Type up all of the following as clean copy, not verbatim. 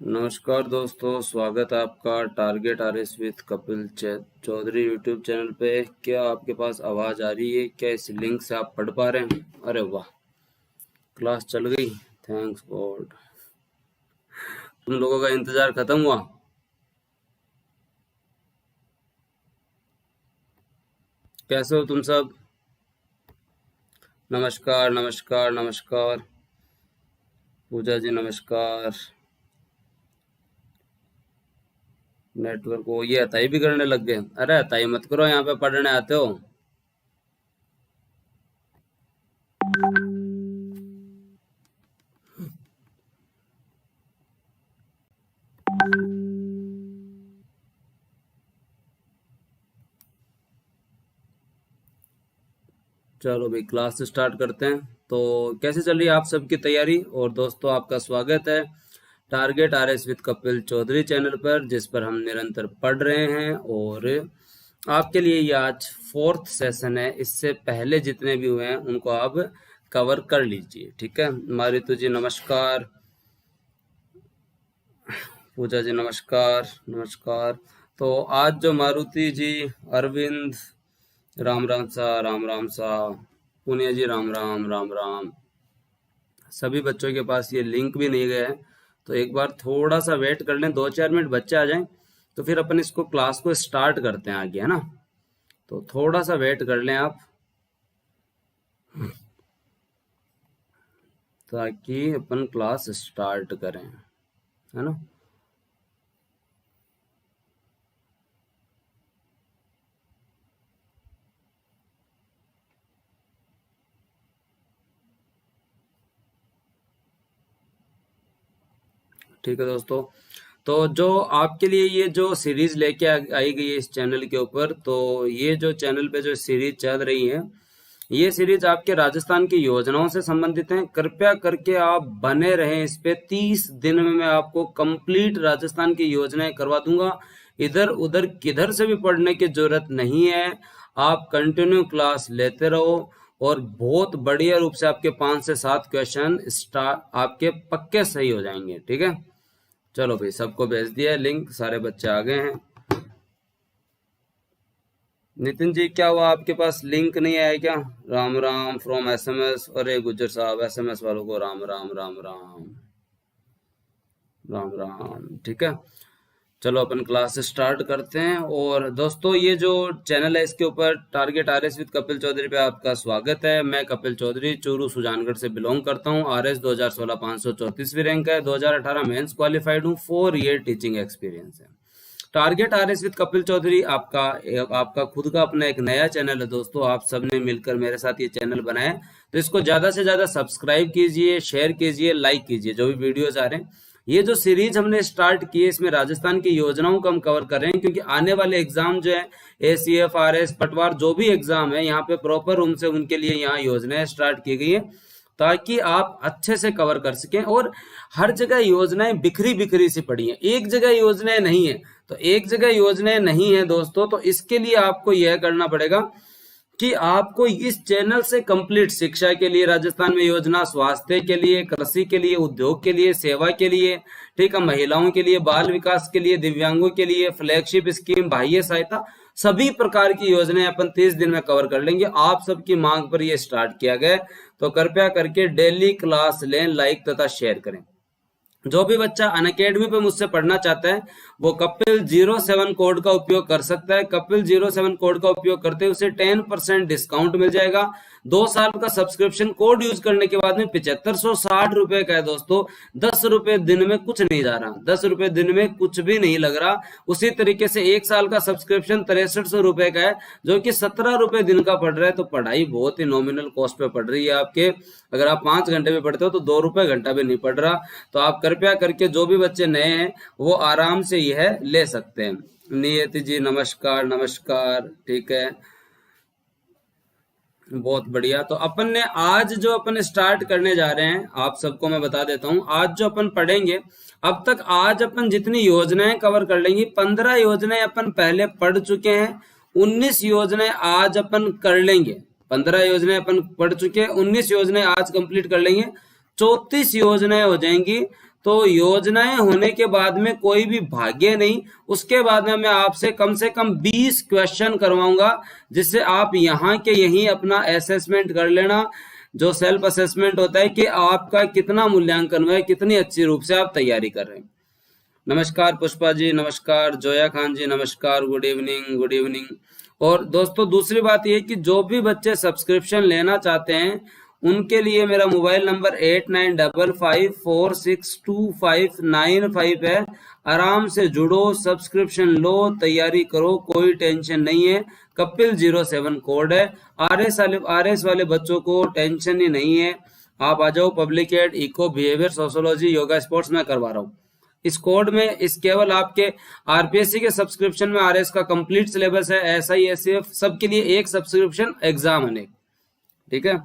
नमस्कार दोस्तों, स्वागत है आपका target RS with Kapil Chaudhary YouTube channel पे। क्या आपके पास आवाज़ आ रही है? क्या इस लिंक से आप पढ़ पा रहे हैं? अरे वाह, क्लास चल गई। Thanks God. तुम लोगों का इंतज़ार ख़त्म हुआ। कैसे हो तुम सब? नमस्कार नमस्कार नमस्कार। पूजा जी नमस्कार। नेटवर्क को ये अताई भी करने लग गए। अरे अताई मत करो, यहाँ पे पढ़ने आते हो। चलो भाई, क्लास स्टार्ट करते हैं। तो कैसे चल रही है आप सबकी तैयारी? और दोस्तों, आपका स्वागत है target RS with Kapil Chaudhary channel पर, जिस पर हम निरंतर पढ़ रहे हैं। और आपके लिए ये आज फोर्थ सेशन है। इससे पहले जितने भी हुए हैं उनको आप कवर कर लीजिए, ठीक है। मारितु जी नमस्कार। पूजा जी नमस्कार नमस्कार। तो आज जो मारुति जी, अरविंद, राम राम सा, राम राम सा, पुनिया जी राम राम राम राम। सभी बच्चों के पास ये लिंक भी नहीं गया है, तो एक बार थोड़ा सा वेट कर लें, 2-4 मिनट बच्चे आ जाएं, तो फिर अपन इसको क्लास को स्टार्ट करते हैं आगे, है ना। तो थोड़ा सा वेट कर लें आप, ताकि अपन क्लास स्टार्ट करें, है ना। ठीक है दोस्तों। तो जो आपके लिए ये जो सीरीज लेके आई गई है इस चैनल के ऊपर, तो ये जो चैनल पे जो सीरीज चल रही है, ये सीरीज आपके राजस्थान की योजनाओं से संबंधित है। कृपया करके आप बने रहें इस पे। 30 दिन में मैं आपको कंप्लीट राजस्थान की योजनाएं करवा दूंगा। इधर उधर किधर से भी पढ़ने की जरूरत नहीं है। आप कंटिन्यू क्लास लेते रहो और बहुत बढ़िया रूप से आपके 5 से 7 क्वेश्चन आपके पक्के सही हो जाएंगे, ठीक है। चलो भाई, सबको भेज दिया है लिंक, सारे बच्चे आ गए हैं। नितिन जी, क्या हुआ, आपके पास लिंक नहीं आया क्या? Ram Ram from SMS. अरे गुज्जर साहब, एसएमएस वालों को राम राम राम राम राम राम, ठीक है। चलो अपन क्लास स्टार्ट करते हैं। और दोस्तों, ये जो चैनल है इसके ऊपर target RS with Kapil Chaudhary पे आपका स्वागत है। मैं कपिल चौधरी चूरू सुजानगढ़ से बिलोंग करता हूँ। आरएस 2016 534वीं रैंक है। 2018 मेंस क्वालिफाइड हूँ। 4 ईयर टीचिंग एक्सपीरियंस है। Target RS with Kapil Chaudhary आपका आपका खुद का अपना एक नया चैनल है दोस्तों। आप सबने मिलकर मेरे साथ ये चैनल बनाया है, तो इसको ज्यादा से ज्यादा सब्सक्राइब कीजिए, शेयर कीजिए, लाइक कीजिए। जो भी वीडियोस आ रहे हैं, ये जो सीरीज हमने स्टार्ट की है, इसमें राजस्थान की योजनाओं को हम कवर कर रहे हैं, क्योंकि आने वाले एग्जाम जो है, एसीएफ, आरएस, पटवार, जो भी एग्जाम है, यहाँ पे प्रॉपर रूम से उनके लिए यहाँ योजनाएं स्टार्ट की गई है, ताकि आप अच्छे से कवर कर सकें। और हर जगह योजनाएं बिखरी बिखरी सी पड़ी हैं, एक जगह योजनाएं नहीं है। तो एक जगह योजनाएं नहीं है दोस्तों, तो इसके लिए आपको यह करना पड़ेगा कि आपको इस चैनल से कंप्लीट शिक्षा के लिए राजस्थान में योजना, स्वास्थ्य के लिए, कृषि के लिए, उद्योग के लिए, सेवा के लिए, ठीक है, महिलाओं के लिए, बाल विकास के लिए, दिव्यांगों के लिए, फ्लैगशिप स्कीम, बाह्य सहायता, सभी प्रकार की योजनाएं अपन 30 दिन में कवर कर लेंगे। आप सबकी मांग पर यह स्टार्ट किया गया, तो कृपया करके डेली क्लास लें, लाइक तथा शेयर करें। जो भी बच्चा अनअकैडमी पे मुझसे पढ़ना चाहता है, वो कपिल 07 कोड का उपयोग कर सकता है। कपिल 07 कोड का उपयोग करते हुए उसे 10% डिस्काउंट मिल जाएगा। 2 साल का सब्सक्रिप्शन कोड यूज करने के बाद में 7560 रुपए का है दोस्तों। 10 रुपए दिन में कुछ नहीं जा रहा, 10 रुपए दिन में कुछ भी नहीं लग रहा। उसी तरीके से 1 साल का सब्सक्रिप्शन 6300 रुपए का है, जो कि 17 रुपए दिन का पड़ रहा है। तो पढ़ाई बहुत ही नॉमिनल कॉस्ट पे पड़ रही है आपके। अगर आप 5 घंटे में पढ़ते हो तो 2 रुपए घंटा भी नहीं पड़ रहा। तो आप कृपया करके, जो भी बच्चे नए हैं, वो आराम से यह ले सकते हैं। नियति जी नमस्कार नमस्कार, ठीक है, बहुत बढ़िया। तो अपन ने आज जो अपन स्टार्ट करने जा रहे हैं, आप सबको मैं बता देता हूं, आज जो अपन पढ़ेंगे, अब तक आज अपन जितनी योजनाएं कवर कर लेंगे, 15 योजनाएं अपन पहले पढ़ चुके हैं, 19 योजनाएं आज अपन कर लेंगे। 15 योजनाएं अपन पढ़ चुके हैं, 19 योजनाएं आज कंप्लीट कर लेंगे, 34 योजनाएं हो जाएंगी। तो योजनाएं होने के बाद में कोई भी भाग्य नहीं, उसके बाद में मैं आपसे कम से कम 20 क्वेश्चन करवाऊंगा, जिससे आप यहाँ के यहीं अपना असेसमेंट कर लेना। जो सेल्फ असेसमेंट होता है कि आपका कितना मूल्यांकन हुआ है, कितनी अच्छी रूप से आप तैयारी कर रहे हैं। नमस्कार पुष्पा जी, नमस्कार जोया खान जी, नमस्कार, गुड इवनिंग, गुड इवनिंग। और दोस्तों दूसरी बात ये कि जो भी बच्चे सब्सक्रिप्शन लेना चाहते हैं उनके लिए मेरा मोबाइल नंबर 8955462595 है। आराम से जुड़ो, सब्सक्रिप्शन लो, तैयारी करो, कोई टेंशन नहीं है। कपिल 07 कोड है। आरएस वाले बच्चों को टेंशन ही नहीं है, आप आ जाओ। Public ad, eco, behaviour, sociology, yoga, sports मैं करवा रहा हूँ इस कोड में। इस केवल आपके आरपीएससी के सब्सक्रिप्शन में आरएस का कंप्लीट सिलेबस है, एसआई, एससीएफ सबके लिए एक सब्सक्रिप्शन, एग्जाम है। ठीक है,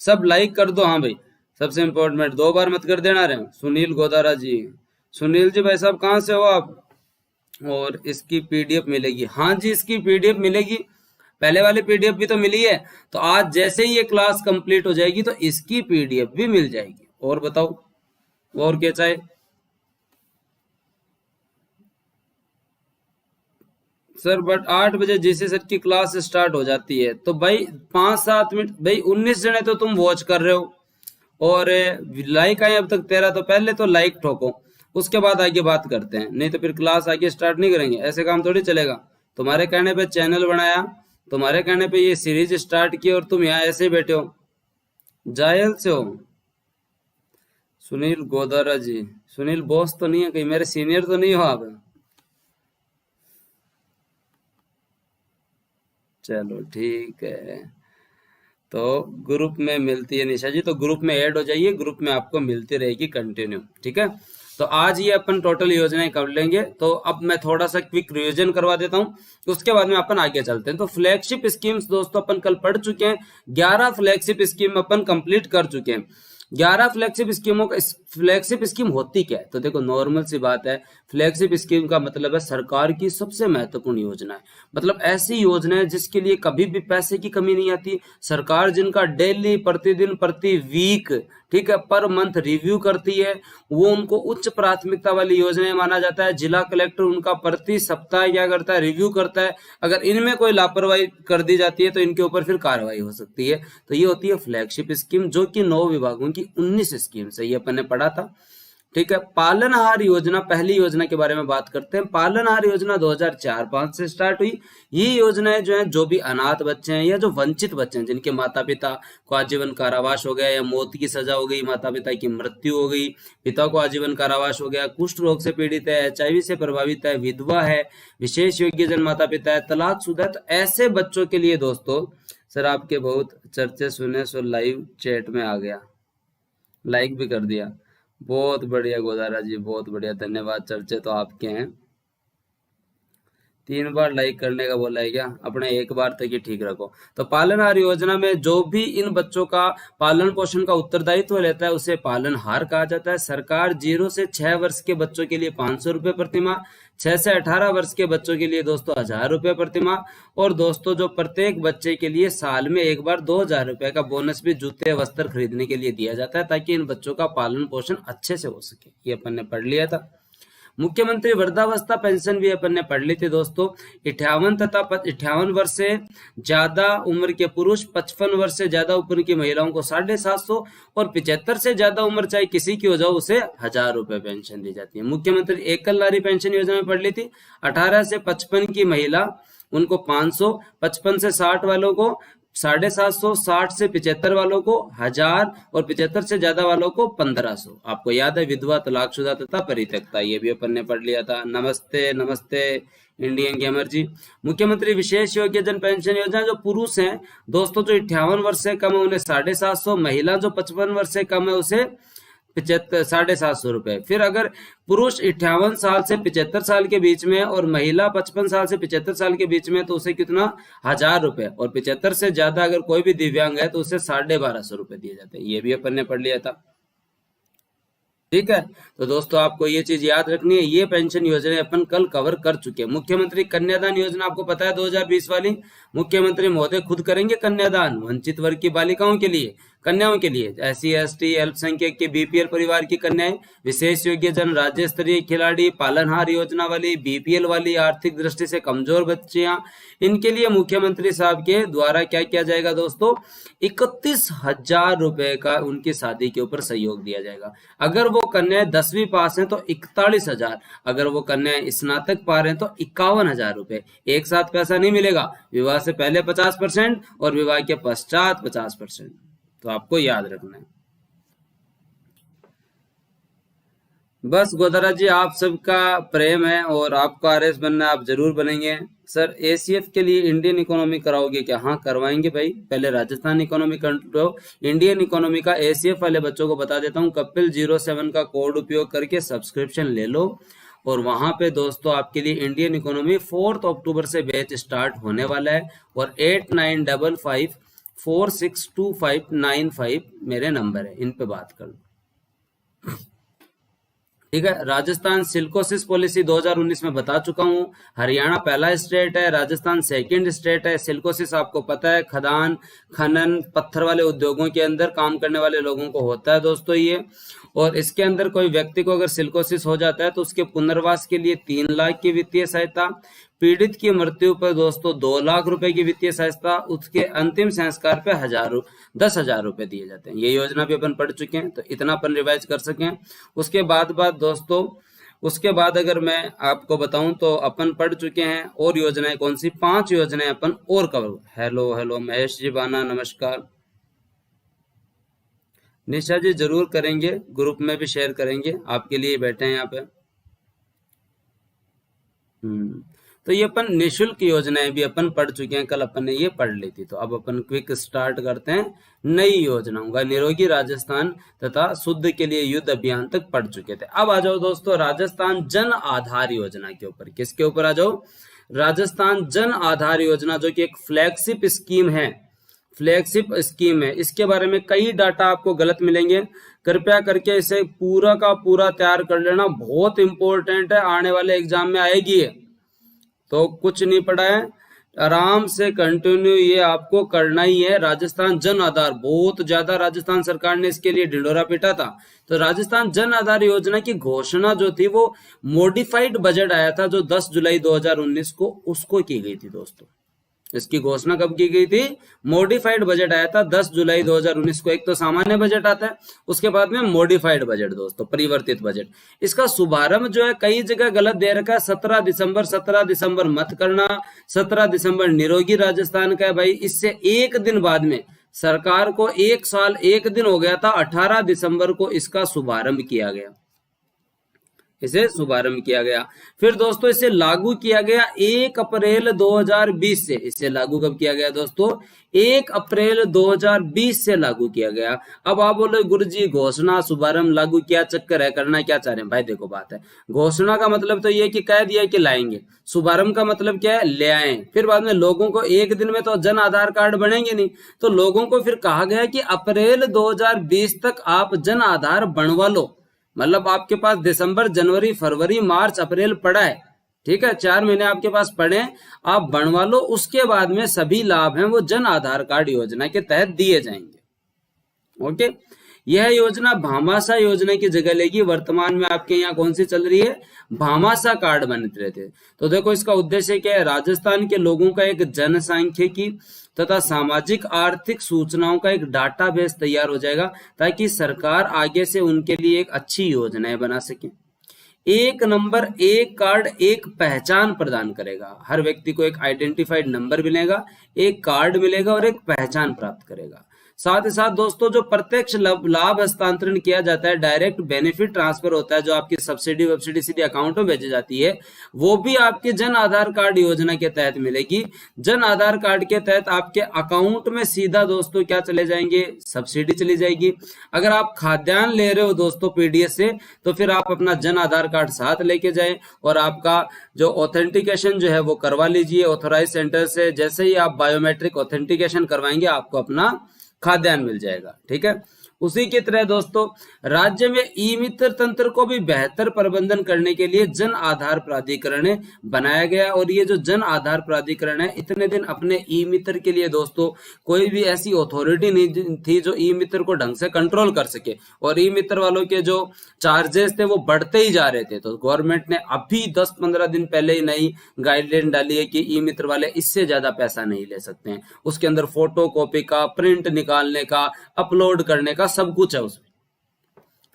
सब लाइक कर दो। हाँ भाई, सबसे इम्पोर्टेंट 2 बार मत कर देना रहे। सुनील गोदारा जी, सुनील जी भाई साहब कहाँ से हो आप? और इसकी पीडीएफ मिलेगी? हाँ जी, इसकी पीडीएफ मिलेगी। पहले वाली पीडीएफ भी तो मिली है, तो आज जैसे ही ये क्लास कंप्लीट हो जाएगी तो इसकी पीडीएफ भी मिल जाएगी। और बताओ, और क्या चाहिए? सर बट 8 बजे जीसी सर की क्लास स्टार्ट हो जाती है, तो भाई 5-7 मिनट भाई। 19 जने तो तुम वॉच कर रहे हो और लाइक आए अब तक 13, तो पहले तो लाइक ठोको, उसके बाद आगे बात करते हैं। नहीं तो फिर क्लास आगे स्टार्ट नहीं करेंगे, ऐसे काम थोड़ी चलेगा। तुम्हारे कहने पे चैनल बनाया, तुम्हारे कहने पे ये सीरीज स्टार्ट की, और तुम यहाँ ऐसे ही बैठे हो। जायल से हो सुनील गोदारा जी? सुनील बॉस तो नहीं है कहीं, मेरे सीनियर तो नहीं हो आप? चलो ठीक है, तो ग्रुप में मिलती है निशा जी, तो ग्रुप में ऐड हो जाइए, ग्रुप में आपको मिलती रहेगी कंटिन्यू। ठीक है, तो आज ये अपन टोटल योजनाएं कर लेंगे। तो अब मैं थोड़ा सा क्विक रिवीजन करवा देता हूँ, उसके बाद में अपन आगे चलते हैं। तो फ्लैगशिप स्कीम्स दोस्तों अपन कल पढ़ चुके हैं, 11 फ्लैगशिप स्कीम अपन कंप्लीट कर चुके हैं। 11 फ्लैगशिप स्कीमों का, फ्लैगशिप स्कीम होती क्या है? तो देखो नॉर्मल सी बात है, फ्लैगशिप स्कीम का मतलब है सरकार की सबसे महत्वपूर्ण योजना है। मतलब ऐसी योजना है जिसके लिए कभी भी पैसे की कमी नहीं आती। सरकार जिनका डेली, प्रतिदिन, प्रति वीक, ठीक है, पर मंथ रिव्यू करती है, वो उनको उच्च प्राथमिकता वाली योजनाएं माना जाता है। जिला कलेक्टर उनका प्रति सप्ताह क्या करता है? रिव्यू करता है। अगर इनमें कोई लापरवाही कर दी जाती है तो इनके ऊपर फिर कार्रवाई हो सकती है। तो ये होती है फ्लैगशिप स्कीम, जो कि 9 विभागों की 19 स्कीम है, ये अपन ने पढ़ा था। ठीक है, पालनहार योजना, पहली योजना के बारे में बात करते हैं। पालनहार योजना 2004-5 से स्टार्ट हुई। ये योजनाएं जो है, जो भी अनाथ बच्चे हैं या जो वंचित बच्चे हैं, जिनके माता पिता को आजीवन कारावास हो गया या मौत की सजा हो गई, माता पिता की मृत्यु हो गई, पिता को आजीवन कारावास हो गया, कुष्ठ रोग से पीड़ित है, एचआईवी से प्रभावित है, विधवा है, विशेष योग्यजन माता पिता है, तलाकशुदा है, तो ऐसे बच्चों के लिए दोस्तों, सर आपके बहुत चर्चे सुने, सो लाइव चैट में आ गया, लाइक भी कर दिया। बहुत बढ़िया गोदारा जी, बहुत बढ़िया, धन्यवाद। चर्चे तो आपके हैं। 3 बार लाइक करने का बोला है क्या? अपने 1 बार तक ही ठीक रखो। तो पालनहार योजना में जो भी इन बच्चों का पालन पोषण का उत्तरदायित्व लेता है उसे पालनहार कहा जाता है। सरकार 0 से 6 वर्ष के बच्चों के लिए 500 रुपए प्रतिमाह, 6 से 18 वर्ष के बच्चों के लिए दोस्तों 1000 रुपए प्रतिमाह, और दोस्तों जो प्रत्येक बच्चे के लिए साल में 1 बार 2000 रुपए का बोनस भी जूते वस्त्र खरीदने के लिए दिया जाता है, ताकि इन बच्चों का पालन पोषण अच्छे से हो सके। ये अपन ने पढ़ लिया था। मुख्यमंत्री वृद्धावस्था पेंशन भी अपन ने पढ़ ली थी दोस्तों। 58 तथा 58 वर्ष से ज्यादा उम्र के पुरुष, 55 वर्ष से ज्यादा उम्र की महिलाओं को 750, और 75 से ज्यादा उम्र चाहे किसी की हो जाओ उसे 1000 रुपए पेंशन दी जाती है। मुख्यमंत्री एकल नारी पेंशन योजना में पढ़ ली थी। 18 से 55 की महिला उनको 500, 55 से 60 वालों को 750, 60 से 75 वालों को 1000, और 75 से ज्यादा वालों को 1500। आपको याद है विधवा, तलाकशुदा तथा परित्यक्ता, ये भी अपन ने पढ़ लिया था। नमस्ते नमस्ते इंडियन गेमर जी। मुख्यमंत्री विशेष योग्यजन पेंशन योजना, जो पुरुष हैं दोस्तों जो 58 वर्ष से कम है उन्हें 750, महिला जो 55 वर्ष से कम है उसे 750 रुपए। फिर अगर पुरुष 58 साल से 75 साल के बीच में और महिला 55 साल से 75 साल के बीच में तो उसे कितना? 1000 रुपए, और 75 से ज्यादा अगर कोई भी दिव्यांग है तो उसे 1250 रुपए दिए जाते हैं। ये भी अपन ने पढ़ लिया था। ठीक है, तो दोस्तों आपको ये चीज याद रखनी है, ये पेंशन योजना अपन कल कवर कर चुके हैं। मुख्यमंत्री कन्यादान योजना आपको पता है 2020 वाली, मुख्यमंत्री महोदय खुद करेंगे कन्यादान वंचित वर्ग की बालिकाओं के लिए। कन्याओं के लिए SC ST अल्पसंख्यक के BPL परिवार की कन्याएं, विशेष योग्य जन, राज्य स्तरीय खिलाड़ी, पालनहार योजना वाली, BPL वाली, आर्थिक दृष्टि से कमजोर बच्चियां, इनके लिए मुख्यमंत्री साहब के द्वारा क्या किया जाएगा दोस्तों, 31,000 रुपए का उनकी शादी के ऊपर सहयोग दिया जाएगा। अगर वो कन्याएं 10वीं पास हैं तो 41,000, अगर वो कन्याएं स्नातक पार हैं तो 51,000 रुपए। एक साथ पैसा नहीं मिलेगा, विवाह से पहले 50% और विवाह के पश्चात 50%, तो आपको याद रखना है। बस गोदारा जी, आप सबका प्रेम है और आपको RS बनना, आप जरूर बनेंगे। सर ACF के लिए इंडियन इकोनॉमी कराओगे क्या? हाँ करवाएंगे भाई, पहले राजस्थान इकोनॉमी कर लो। इंडियन इकोनॉमी का ACF वाले बच्चों को बता देता हूँ, कपिल 07 का कोड उपयोग करके सब्सक्रिप्शन ले लो और वहां पे दोस्तों आपके लिए इंडियन इकोनॉमी 4 अक्टूबर से बैच स्टार्ट होने वाला है। और 8955462595 मेरे नंबर है, इन पे बात कर लो, ठीक है। राजस्थान सिल्कोसिस पॉलिसी 2019 में बता चुका हूं। हरियाणा पहला स्टेट है, राजस्थान सेकंड स्टेट है। सिल्कोसिस आपको पता है, खदान खनन पत्थर वाले उद्योगों के अंदर काम करने वाले लोगों को होता है दोस्तों ये। और इसके अंदर कोई व्यक्ति को अगर सिल्कोसिस हो जाता है तो उसके पुनर्वास के लिए 3 लाख की वित्तीय सहायता, पीड़ित की मृत्यु पर दोस्तों 2 लाख रुपए की वित्तीय सहायता, उसके अंतिम संस्कार पे 10,000 रुपए दिए जाते हैं। ये योजना भी अपन पढ़ चुके हैं, तो इतना अपन रिवाइज कर सकें। उसके बाद दोस्तों, उसके बाद अगर मैं आपको बताऊं तो अपन पढ़ चुके हैं और योजनाएं कौन सी, 5 योजनाएं अपन और कवर। हेलो महेश जी बाना, नमस्कार। निशा जी जरूर करेंगे, ग्रुप में भी शेयर करेंगे, आपके लिए बैठे हैं यहाँ पे। तो ये अपन निशुल्क योजनाएं भी अपन पढ़ चुके हैं, कल अपन ने ये पढ़ ली थी। तो अब अपन क्विक स्टार्ट करते हैं नई योजनाओं का। निरोगी राजस्थान तथा शुद्ध के लिए युद्ध अभियान तक पढ़ चुके थे। अब आ जाओ दोस्तों राजस्थान जन आधार योजना के ऊपर। किसके ऊपर आ जाओ? राजस्थान जन आधार योजना, जो कि एक फ्लैगशिप स्कीम है। फ्लैगशिप स्कीम है, इसके बारे में कई डाटा आपको गलत मिलेंगे, कृपया करके इसे पूरा का पूरा तैयार कर लेना, बहुत इंपॉर्टेंट है, आने वाले एग्जाम में आएगी है। तो कुछ नहीं पड़ा है, आराम से कंटिन्यू ये आपको करना ही है। राजस्थान जन आधार, बहुत ज्यादा राजस्थान सरकार ने इसके लिए ढिंडोरा पीटा था। तो राजस्थान जन आधार योजना की घोषणा जो थी वो मॉडिफाइड बजट आया था जो 10 जुलाई 2019 को, उसको की गई थी दोस्तों। इसकी घोषणा कब की गई थी? मॉडिफाइड बजट आया था 10 जुलाई 2019 को। एक तो सामान्य बजट आता है, उसके बाद में मॉडिफाइड बजट दोस्तों, परिवर्तित बजट। इसका शुभारंभ जो है कई जगह गलत दे रखा है, 17 दिसंबर मत करना, 17 दिसंबर निरोगी राजस्थान का है भाई। इससे एक दिन बाद में सरकार को 1 साल 1 दिन हो गया था, 18 दिसंबर को इसका शुभारंभ किया गया, इसे शुभारंभ किया गया। फिर दोस्तों इसे लागू किया गया 1 अप्रैल 2020 से। इसे लागू कब किया गया दोस्तों? 1 अप्रैल 2020 से लागू किया गया। अब आप बोले गुरुजी घोषणा शुभारंभ लागू क्या चक्कर है, करना क्या चाह रहे हैं? भाई देखो बात है, घोषणा का मतलब तो ये कि कह दिया कि लाएंगे, शुभारंभ का मतलब क्या है? ले आए। फिर बाद में लोगों को एक दिन में तो जन आधार कार्ड बनेंगे नहीं, तो लोगों को फिर कहा गया कि अप्रैल 2020 तक आप जन आधार बनवा लो। मतलब आपके पास दिसंबर, जनवरी, फरवरी, मार्च, अप्रैल पड़ा है, ठीक है, 4 महीने आपके पास पड़े, आप बनवा लो। उसके बाद में सभी लाभ हैं वो जन आधार कार्ड योजना के तहत दिए जाएंगे। ओके, यह योजना भामाशाह योजना की जगह लेगी। वर्तमान में आपके यहाँ कौन सी चल रही है? भामाशाह कार्ड बन रहे थे। तो देखो इसका उद्देश्य क्या है? राजस्थान के लोगों का एक जनसांख्यिकी तथा सामाजिक आर्थिक सूचनाओं का एक डाटाबेस तैयार हो जाएगा, ताकि सरकार आगे से उनके लिए एक अच्छी योजनाएं बना सके। एक नंबर, एक कार्ड, एक पहचान प्रदान करेगा। हर व्यक्ति को एक आइडेंटिफाइड नंबर मिलेगा, एक कार्ड मिलेगा और एक पहचान प्राप्त करेगा। साथ ही साथ दोस्तों जो प्रत्यक्ष लाभ हस्तांतरण किया जाता है, डायरेक्ट बेनिफिट ट्रांसफर होता है, जो आपकी सब्सिडी वेब्सिडी सीधे अकाउंट में भेजी जाती है, वो भी आपके जन आधार कार्ड योजना के तहत मिलेगी। जन आधार कार्ड के तहत आपके अकाउंट में सीधा दोस्तों क्या चले जाएंगे? सब्सिडी चली जाएगी। अगर आप खाद्यान्न ले रहे हो दोस्तों पीडीएस से, तो फिर आप अपना जन आधार कार्ड साथ लेके जाएं और आपका जो ऑथेंटिकेशन जो है वो करवा लीजिए ऑथोराइज सेंटर से। जैसे ही आप बायोमेट्रिक ऑथेंटिकेशन करवाएंगे, आपको अपना खाद्यान्न मिल जाएगा, ठीक है। उसी की तरह दोस्तों राज्य में ई मित्र तंत्र को भी बेहतर प्रबंधन करने के लिए जन आधार प्राधिकरण बनाया गया। और ये जो जन आधार प्राधिकरण है, इतने दिन अपने ई मित्र के लिए दोस्तों कोई भी ऐसी अथॉरिटी नहीं थी जो ई मित्र को ढंग से कंट्रोल कर सके, और ई मित्र वालों के जो चार्जेस थे वो बढ़ते ही जा रहे थे। तो गवर्नमेंट ने अभी 10-15 दिन पहले ही नई गाइडलाइन डाली है कि ई मित्र वाले इससे ज्यादा पैसा नहीं ले सकते हैं। उसके अंदर फोटो कॉपी का, प्रिंट निकालने का, अपलोड करने का सब कुछ है उसमें,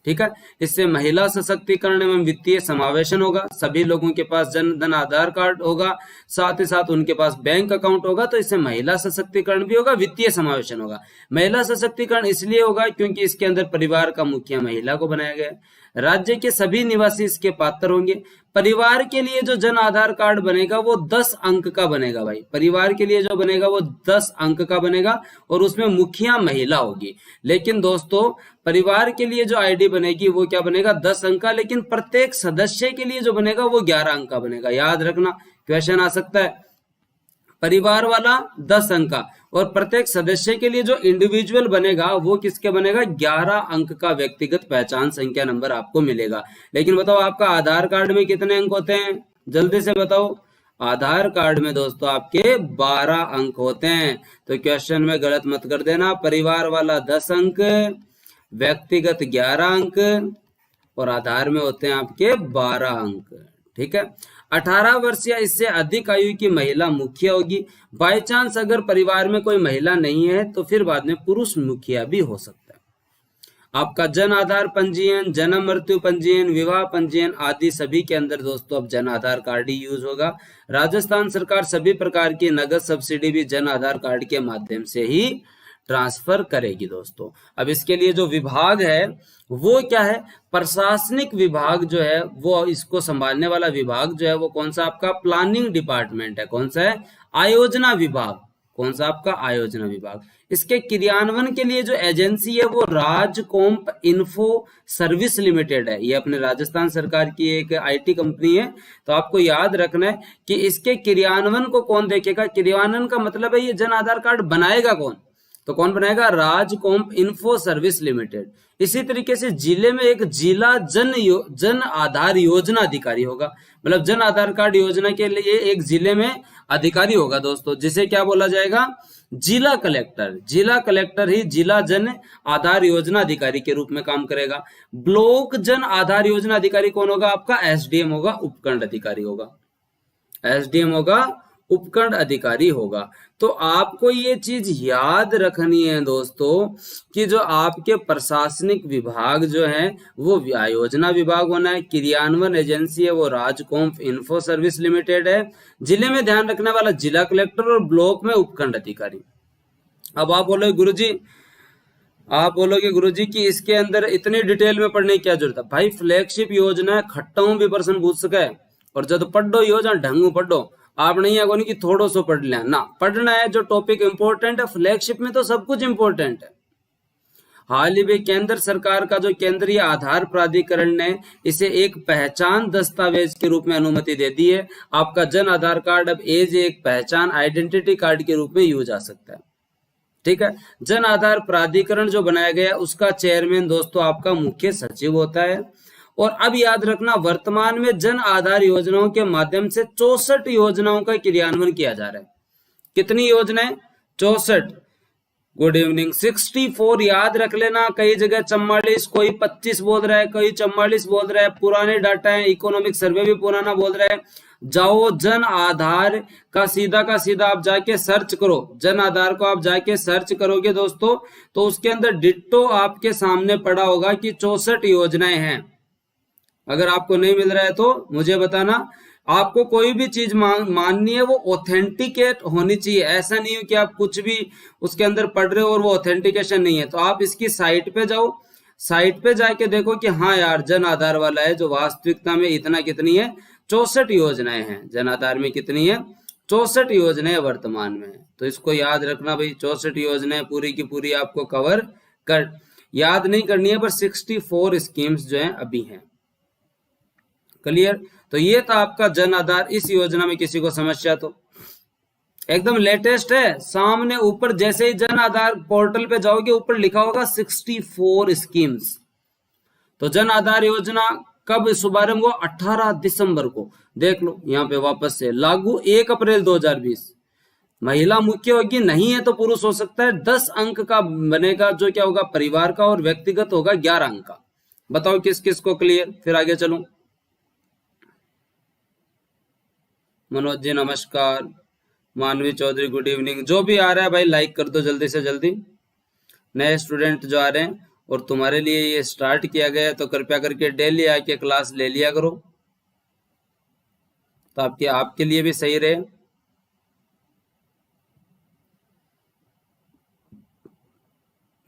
ठीक है। इससे महिला सशक्तिकरण एवं वित्तीय समावेशन होगा, सभी लोगों के पास जन धन आधार कार्ड होगा, साथ ही साथ उनके पास बैंक अकाउंट होगा। तो इससे महिला सशक्तिकरण भी होगा, वित्तीय समावेशन होगा। महिला सशक्तिकरण इसलिए होगा क्योंकि इसके अंदर परिवार का मुखिया महिला को बनाया गया है। राज्य के सभी निवासी इसके पात्र होंगे। परिवार के लिए जो जन आधार कार्ड बनेगा वो 10 अंक का बनेगा भाई। परिवार के लिए जो बनेगा वो 10 अंक का बनेगा और उसमें मुखिया महिला होगी। लेकिन दोस्तों परिवार के लिए जो आईडी बनेगी वो क्या बनेगा, 10 अंक का। लेकिन प्रत्येक सदस्य के लिए जो बनेगा वो 11 अंक का बनेगा। याद रखना, क्वेश्चन आ सकता है। परिवार वाला 10 अंक का, और प्रत्येक सदस्य के लिए जो इंडिविजुअल बनेगा वो किसके बनेगा, 11 अंक का व्यक्तिगत पहचान संख्या नंबर आपको मिलेगा। लेकिन बताओ आपका आधार कार्ड में कितने अंक होते हैं, जल्दी से बताओ। आधार कार्ड में दोस्तों आपके 12 अंक होते हैं। तो क्वेश्चन में गलत मत कर देना। परिवार वाला 10 अंक, व्यक्तिगत 11 अंक, और आधार में होते हैं आपके 12 अंक, ठीक है। 18 वर्ष या इससे अधिक आयु की महिला मुखिया होगी। बाय चांस अगर परिवार में कोई महिला नहीं है तो फिर बाद में पुरुष मुखिया भी हो सकता है। आपका जन आधार पंजीयन, जन्म मृत्यु पंजीयन, विवाह पंजीयन आदि सभी के अंदर दोस्तों अब जन आधार कार्ड ही यूज होगा। राजस्थान सरकार सभी प्रकार की नगद सब्सिडी भी जन आधार कार्ड के माध्यम से ही ट्रांसफर करेगी दोस्तों। अब इसके लिए जो विभाग है वो क्या है, प्रशासनिक विभाग जो है वो इसको संभालने वाला विभाग जो है वो कौन सा आपका, प्लानिंग डिपार्टमेंट है। कौन सा है, आयोजना विभाग। कौन सा आपका, आयोजना विभाग। इसके क्रियान्वयन के लिए जो एजेंसी है वो राजकोंप इन्फो सर्विस लिमिटेड है। ये अपने राजस्थान सरकार की एक आईटी कंपनी है। तो आपको याद रखना है कि इसके क्रियान्वयन को कौन देखेगा। क्रियान्वयन का मतलब है ये जन आधार कार्ड बनाएगा कौन, तो कौन बनाएगा, राजकोंप इन्फो सर्विस लिमिटेड। इसी तरीके से जिले में एक जिला जन आधार योजना अधिकारी होगा। मतलब जन आधार कार्ड योजना के लिए एक जिले में अधिकारी होगा दोस्तों, जिसे क्या बोला जाएगा, जिला कलेक्टर। जिला कलेक्टर ही जिला जन आधार योजना अधिकारी के रूप में काम करेगा। ब्लॉक जन आधार योजना अधिकारी कौन होगा, आपका एसडीएम होगा, उपखंड अधिकारी होगा। एसडीएम होगा, उपखंड अधिकारी होगा। तो आपको ये चीज याद रखनी है दोस्तों कि जो आपके प्रशासनिक विभाग जो है वो आयोजना विभाग होना है। क्रियान्वयन एजेंसी है वो राजकोंप इन्फो सर्विस लिमिटेड है। जिले में ध्यान रखने वाला जिला कलेक्टर और ब्लॉक में उपखंड अधिकारी। अब आप बोलोगे गुरुजी कि इसके अंदर इतनी डिटेल में पढ़ने की क्या जरूरत है। भाई फ्लैगशिप योजना है, खट्टाऊ भी प्रश्न पूछ सके, और जब पढ़ो योजना ढंग पढ़ो। आप नहीं है कि थोड़ो सो पढ़ लिया ना, पढ़ना है जो टॉपिक इंपॉर्टेंट है। फ्लैगशिप में तो सब कुछ इंपॉर्टेंट है। हाल ही में केंद्र सरकार का जो केंद्रीय आधार प्राधिकरण ने इसे एक पहचान दस्तावेज के रूप में अनुमति दे दी है। आपका जन आधार कार्ड अब एज एक पहचान आइडेंटिटी कार्ड के रूप में यूज आ सकता है, ठीक है। जन आधार प्राधिकरण जो बनाया गया उसका चेयरमैन दोस्तों आपका मुख्य सचिव होता है। और अब याद रखना, वर्तमान में जन आधार योजनाओं के माध्यम से 64 योजनाओं का क्रियान्वयन किया जा रहा है। कितनी योजनाएं, 64। Good evening. 64 याद रख लेना। कई जगह 44, कोई 25 बोल रहा है, कोई 44 बोल रहा है। पुराने डाटा है, इकोनॉमिक सर्वे भी पुराना बोल रहा है। जाओ जन आधार का सीधा आप जाके सर्च करो। जन आधार को आप जाके सर्च करोगे दोस्तों तो उसके अंदर डिट्टो आपके सामने पड़ा होगा कि 64 योजनाएं हैं। अगर आपको नहीं मिल रहा है तो मुझे बताना। आपको कोई भी चीज माननी है वो ऑथेंटिकेट होनी चाहिए। ऐसा नहीं हो कि आप कुछ भी उसके अंदर पढ़ रहे हो और वो ऑथेंटिकेशन नहीं है। तो आप इसकी साइट पे जाओ, साइट पे जाके देखो कि हाँ यार जन आधार वाला है जो वास्तविकता में इतना कितनी है, 64 योजनाएं हैं। जन आधार में कितनी है, 64 योजनाएं वर्तमान में। तो इसको याद रखना भाई, 64 योजनाएं पूरी की पूरी आपको कवर कर याद नहीं करनी है, पर 64 स्कीम्स जो है अभी हैं। क्लियर। तो ये था आपका जन आधार। इस योजना में किसी को समस्या तो एकदम लेटेस्ट है। सामने ऊपर जैसे ही जन आधार पोर्टल पे जाओगे ऊपर लिखा होगा 64 स्कीम्स। तो जन आधार योजना कब शुभारंभ हुआ? 18 दिसंबर को। देख लो यहाँ पे वापस से लागू 1 अप्रैल 2020। महिला मुख्य होगी, नहीं है तो पुरुष हो सकता है। 10 अंक का बनेगा, जो क्या होगा परिवार का, और व्यक्तिगत होगा 11 अंक का। बताओ किस किस को क्लियर? फिर आगे चलो। मनोज जी नमस्कार, मानवी चौधरी गुड इवनिंग। जो भी आ रहा है भाई लाइक कर दो जल्दी से जल्दी। नए स्टूडेंट जो आ रहे हैं और तुम्हारे लिए ये स्टार्ट किया गया है, तो कृपया करके डेली आके क्लास ले लिया करो, तो आपके लिए भी सही रहे।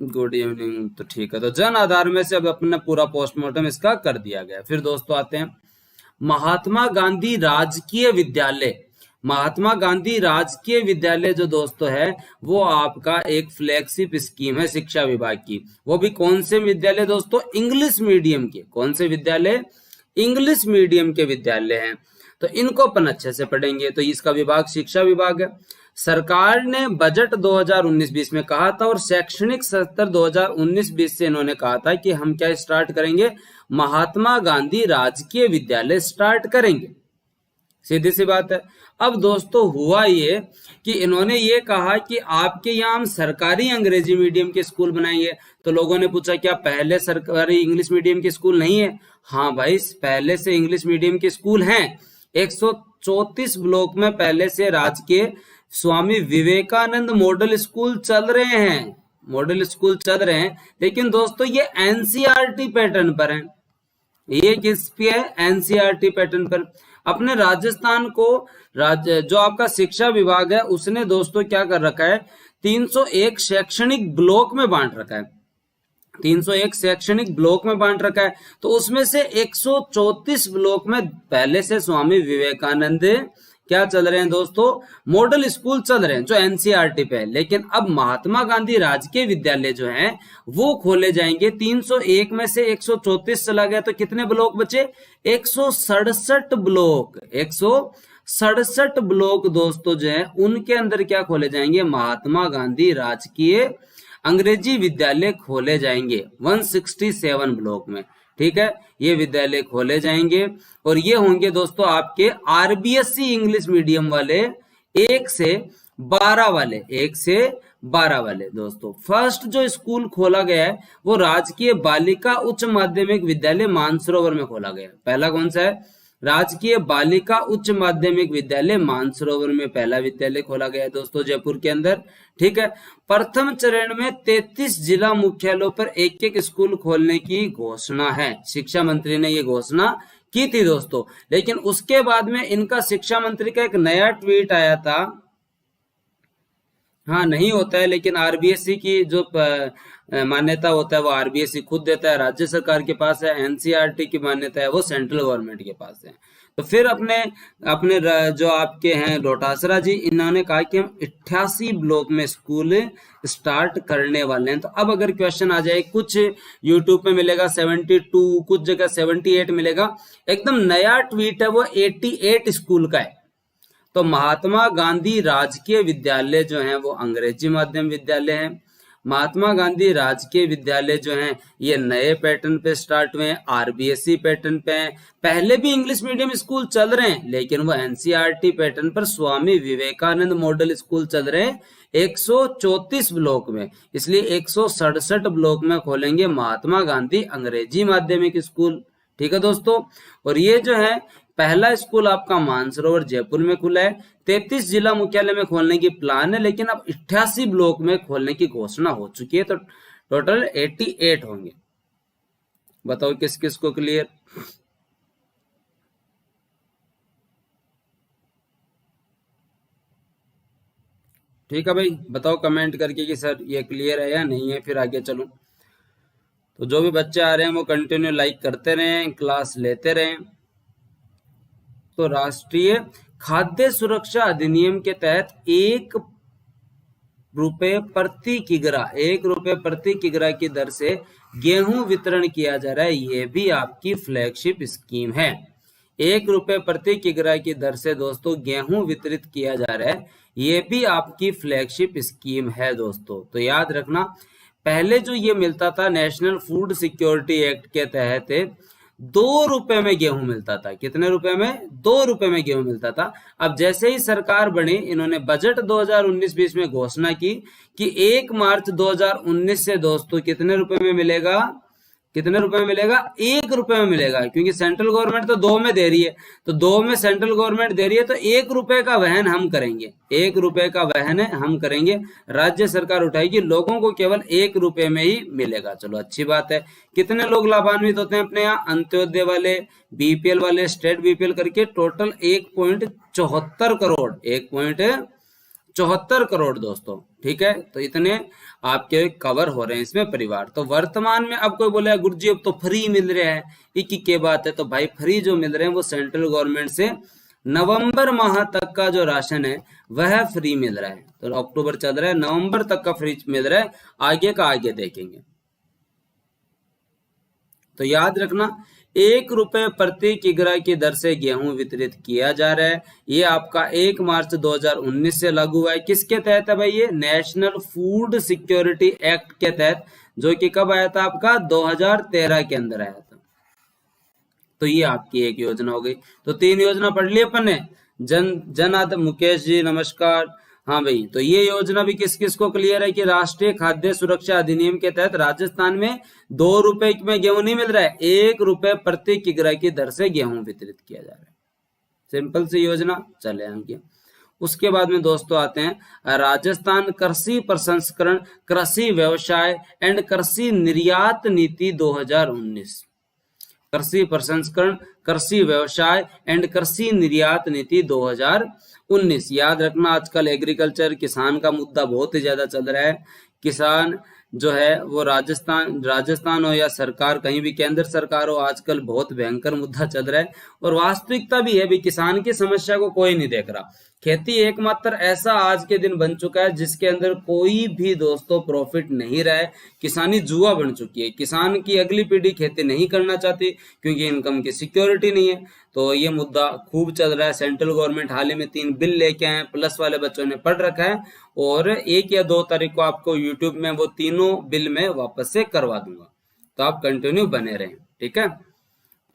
गुड इवनिंग, तो ठीक है। तो जन आधार में से अब अपना पूरा पोस्टमार्टम इसका कर दिया गया। फिर दोस्तों आते हैं महात्मा गांधी राजकीय विद्यालय। महात्मा गांधी राजकीय विद्यालय जो दोस्तों है वो आपका एक फ्लैगशिप स्कीम है शिक्षा विभाग की। वो भी कौन से विद्यालय दोस्तों? इंग्लिश मीडियम के। कौन से विद्यालय? इंग्लिश मीडियम के विद्यालय हैं। तो इनको अपन अच्छे से पढ़ेंगे। तो इसका विभाग शिक्षा विभाग है। सरकार ने बजट 2019-20 में कहा था और शैक्षणिक सत्र 2019-20 से इन्होंने कहा था कि हम क्या स्टार्ट करेंगे? महात्मा गांधी राजकीय विद्यालय स्टार्ट करेंगे। सीधी सी बात है। अब दोस्तों हुआ ये कि इन्होंने ये कहा कि आपके यहाँ हम सरकारी अंग्रेजी मीडियम के स्कूल बनाएंगे। तो लोगों ने पूछा क्या पहले सरकारी इंग्लिश मीडियम के स्कूल नहीं है? हाँ भाई, पहले से इंग्लिश मीडियम के स्कूल हैं। 134 ब्लॉक में पहले से राजकीय स्वामी विवेकानंद मॉडल स्कूल चल रहे हैं। मॉडल स्कूल चल रहे हैं, लेकिन दोस्तों ये एनसीईआरटी पैटर्न पर है। ये किस पे है? एनसीईआरटी पैटर्न पर। अपने राजस्थान को जो आपका शिक्षा विभाग है उसने दोस्तों क्या कर रखा है? 301 शैक्षणिक ब्लॉक में बांट रखा है। 301 शैक्षणिक ब्लॉक में बांट रखा है। तो उसमें से 134 ब्लॉक में पहले से स्वामी विवेकानंद क्या चल रहे हैं दोस्तों? मॉडल स्कूल चल रहे हैं जो एनसीईआरटी पे है। लेकिन अब महात्मा गांधी राजकीय विद्यालय जो है वो खोले जाएंगे। 301 में से 134 चला गया तो कितने ब्लॉक बचे? 167 ब्लॉक। 167 ब्लॉक दोस्तों जो है उनके अंदर क्या खोले जाएंगे? महात्मा गांधी राजकीय अंग्रेजी विद्यालय खोले जाएंगे 167 ब्लॉक में। ठीक है, ये विद्यालय खोले जाएंगे और ये होंगे दोस्तों आपके आरबीएसई इंग्लिश मीडियम वाले 1 से 12 वाले। 1 से 12 वाले दोस्तों। फर्स्ट जो स्कूल खोला गया है वो राजकीय बालिका उच्च माध्यमिक विद्यालय मानसरोवर में खोला गया है। पहला कौन सा है? राजकीय बालिका उच्च माध्यमिक विद्यालय मानसरोवर में पहला विद्यालय खोला गया है दोस्तों जयपुर के अंदर। ठीक है, प्रथम चरण में 33 जिला मुख्यालयों पर एक एक स्कूल खोलने की घोषणा है। शिक्षा मंत्री ने ये घोषणा की थी दोस्तों। लेकिन उसके बाद में इनका शिक्षा मंत्री का एक नया ट्वीट आया था। हाँ, नहीं होता है, लेकिन आरबीएसई की जो मान्यता होता है वो आरबीएसई खुद देता है, राज्य सरकार के पास है। एनसीईआरटी की मान्यता है वो सेंट्रल गवर्नमेंट के पास है। तो फिर अपने अपने जो आपके हैं डोटासरा जी, इन्होंने कहा कि हम 88 ब्लॉक में स्कूल स्टार्ट करने वाले हैं। तो अब अगर क्वेश्चन आ जाए, कुछ यूट्यूब पे मिलेगा 72, कुछ जगह 78 मिलेगा। एकदम नया ट्वीट है वो 88 स्कूल का है। तो महात्मा गांधी राजकीय विद्यालय जो है वो अंग्रेजी माध्यम विद्यालय है। महात्मा गांधी राजकीय विद्यालय जो है ये नए पैटर्न पे स्टार्ट हुए हैं, आरबीएसई पैटर्न पे हैं। पहले भी इंग्लिश मीडियम स्कूल चल रहे हैं लेकिन वो एनसीईआरटी पैटर्न पर स्वामी विवेकानंद मॉडल स्कूल चल रहे हैं 134 ब्लॉक में। इसलिए 167 ब्लॉक में खोलेंगे महात्मा गांधी अंग्रेजी माध्यमिक स्कूल। ठीक है दोस्तों, और ये जो है पहला स्कूल आपका मानसरोवर जयपुर में खुला है। 33 जिला मुख्यालय में खोलने की प्लान है, लेकिन अब 88 ब्लॉक में खोलने की घोषणा हो चुकी है। तो टोटल 88 होंगे। बताओ किस किस को क्लियर? ठीक है भाई, बताओ कमेंट करके कि सर ये क्लियर है या नहीं है। फिर आगे चलो। तो जो भी बच्चे आ रहे हैं वो कंटिन्यू लाइक करते रहें, क्लास लेते रहें। तो राष्ट्रीय खाद्य सुरक्षा अधिनियम के तहत 1 रुपए प्रति किग्रा की दर से गेहूं वितरण किया जा रहा है। ये भी आपकी फ्लैगशिप स्कीम है। 1 रुपए प्रति किग्रा की दर से दोस्तों गेहूं वितरित किया जा रहा है। ये भी आपकी फ्लैगशिप स्कीम है दोस्तों। तो याद रखना, पहले जो ये मिलता था नेशनल फूड सिक्योरिटी एक्ट के तहत 2 रुपए में गेहूं मिलता था। कितने रुपए में? 2 रुपए में गेहूं मिलता था। अब जैसे ही सरकार बनी, इन्होंने बजट 2019-20 में घोषणा की कि 1 मार्च 2019 से दोस्तों कितने रुपए में मिलेगा? कितने रुपए में मिलेगा? 1 रुपए में मिलेगा, क्योंकि सेंट्रल गवर्नमेंट तो 2 में दे रही है, तो 2 में सेंट्रल गवर्नमेंट दे रही है, तो 1 रुपए का वहन हम करेंगे। 1 रुपए का वहन है हम करेंगे, राज्य सरकार उठाएगी, लोगों को केवल 1 रुपए में ही मिलेगा। चलो अच्छी बात है। कितने लोग लाभान्वित होते हैं अपने यहाँ? अंत्योदय वाले, बीपीएल वाले, स्टेट बीपीएल करके टोटल 1.74 करोड़, 1.74 करोड़ दोस्तों। ठीक है, तो इतने आपके कवर हो रहे हैं इसमें परिवार। तो वर्तमान में अब कोई बोले गुरुजी अब तो फ्री मिल रहा है, एक बात है। तो भाई फ्री जो मिल रहे हैं वो सेंट्रल गवर्नमेंट से नवंबर माह तक का जो राशन है वह फ्री मिल रहा है। तो अक्टूबर चल रहा है, नवंबर तक का फ्री मिल रहा है, आगे का आगे देखेंगे। तो याद रखना, 1 रुपए प्रति किग्रा की दर से गेहूं वितरित किया जा रहा है। ये आपका 1 मार्च 2019 से लागू हुआ है। किसके तहत है भाई? ये नेशनल फूड सिक्योरिटी एक्ट के तहत, जो कि कब आया था? आपका 2013 के अंदर आया था। तो ये आपकी एक योजना हो गई। तो 3 योजना पढ़ ली अपन ने। जन आदम, मुकेश जी नमस्कार। हाँ भाई, तो ये योजना भी किस किस को क्लियर है कि राष्ट्रीय खाद्य सुरक्षा अधिनियम के तहत राजस्थान में 2 रुपए में गेहूं नहीं मिल रहा है, 1 रुपए प्रति किग्रा की दर से गेहूं वितरित किया जा रहा है। सिंपल सी योजना। चले आगे। उसके बाद में दोस्तों आते हैं राजस्थान कृषि प्रसंस्करण, कृषि व्यवसाय एंड कृषि निर्यात नीति 2019। कृषि प्रसंस्करण, कृषि व्यवसाय एंड कृषि निर्यात नीति 2019। याद रखना, आजकल एग्रीकल्चर, किसान का मुद्दा बहुत ही ज्यादा चल रहा है। किसान जो है वो राजस्थान हो या सरकार, कहीं भी केंद्र सरकार हो, आजकल बहुत भयंकर मुद्दा चल रहा है। और वास्तविकता भी है भी, किसान की समस्या को कोई नहीं देख रहा। खेती एकमात्र ऐसा आज के दिन बन चुका है जिसके अंदर कोई भी दोस्तों प्रॉफिट नहीं रहा है। किसानी जुआ बन चुकी है। किसान की अगली पीढ़ी खेती नहीं करना चाहती क्योंकि इनकम की सिक्योरिटी नहीं है। तो ये मुद्दा खूब चल रहा है। सेंट्रल गवर्नमेंट हाल ही में 3 बिल लेके आए, प्लस वाले बच्चों ने पढ़ रखा है, और 1 या 2 तारीख को आपको यूट्यूब में वो तीनों बिल में वापस से करवा दूंगा। तो आप कंटिन्यू बने रहें, ठीक है।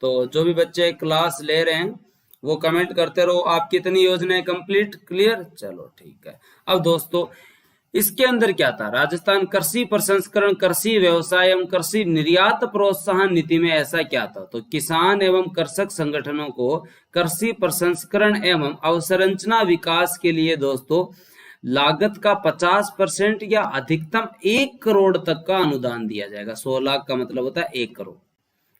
तो जो भी बच्चे क्लास ले रहे हैं वो कमेंट करते रहो, आप कितनी योजनाएं कंप्लीट, क्लियर। चलो ठीक है। अब दोस्तों इसके अंदर क्या था? राजस्थान कृषि प्रसंस्करण, कृषि व्यवसाय एवं कृषि निर्यात प्रोत्साहन नीति में ऐसा क्या था? तो किसान एवं कृषक संगठनों को कृषि प्रसंस्करण एवं अवसंरचना विकास के लिए दोस्तों लागत का 50% या अधिकतम 1 करोड़ तक का अनुदान दिया जाएगा। 100 लाख का मतलब होता है 1 करोड़।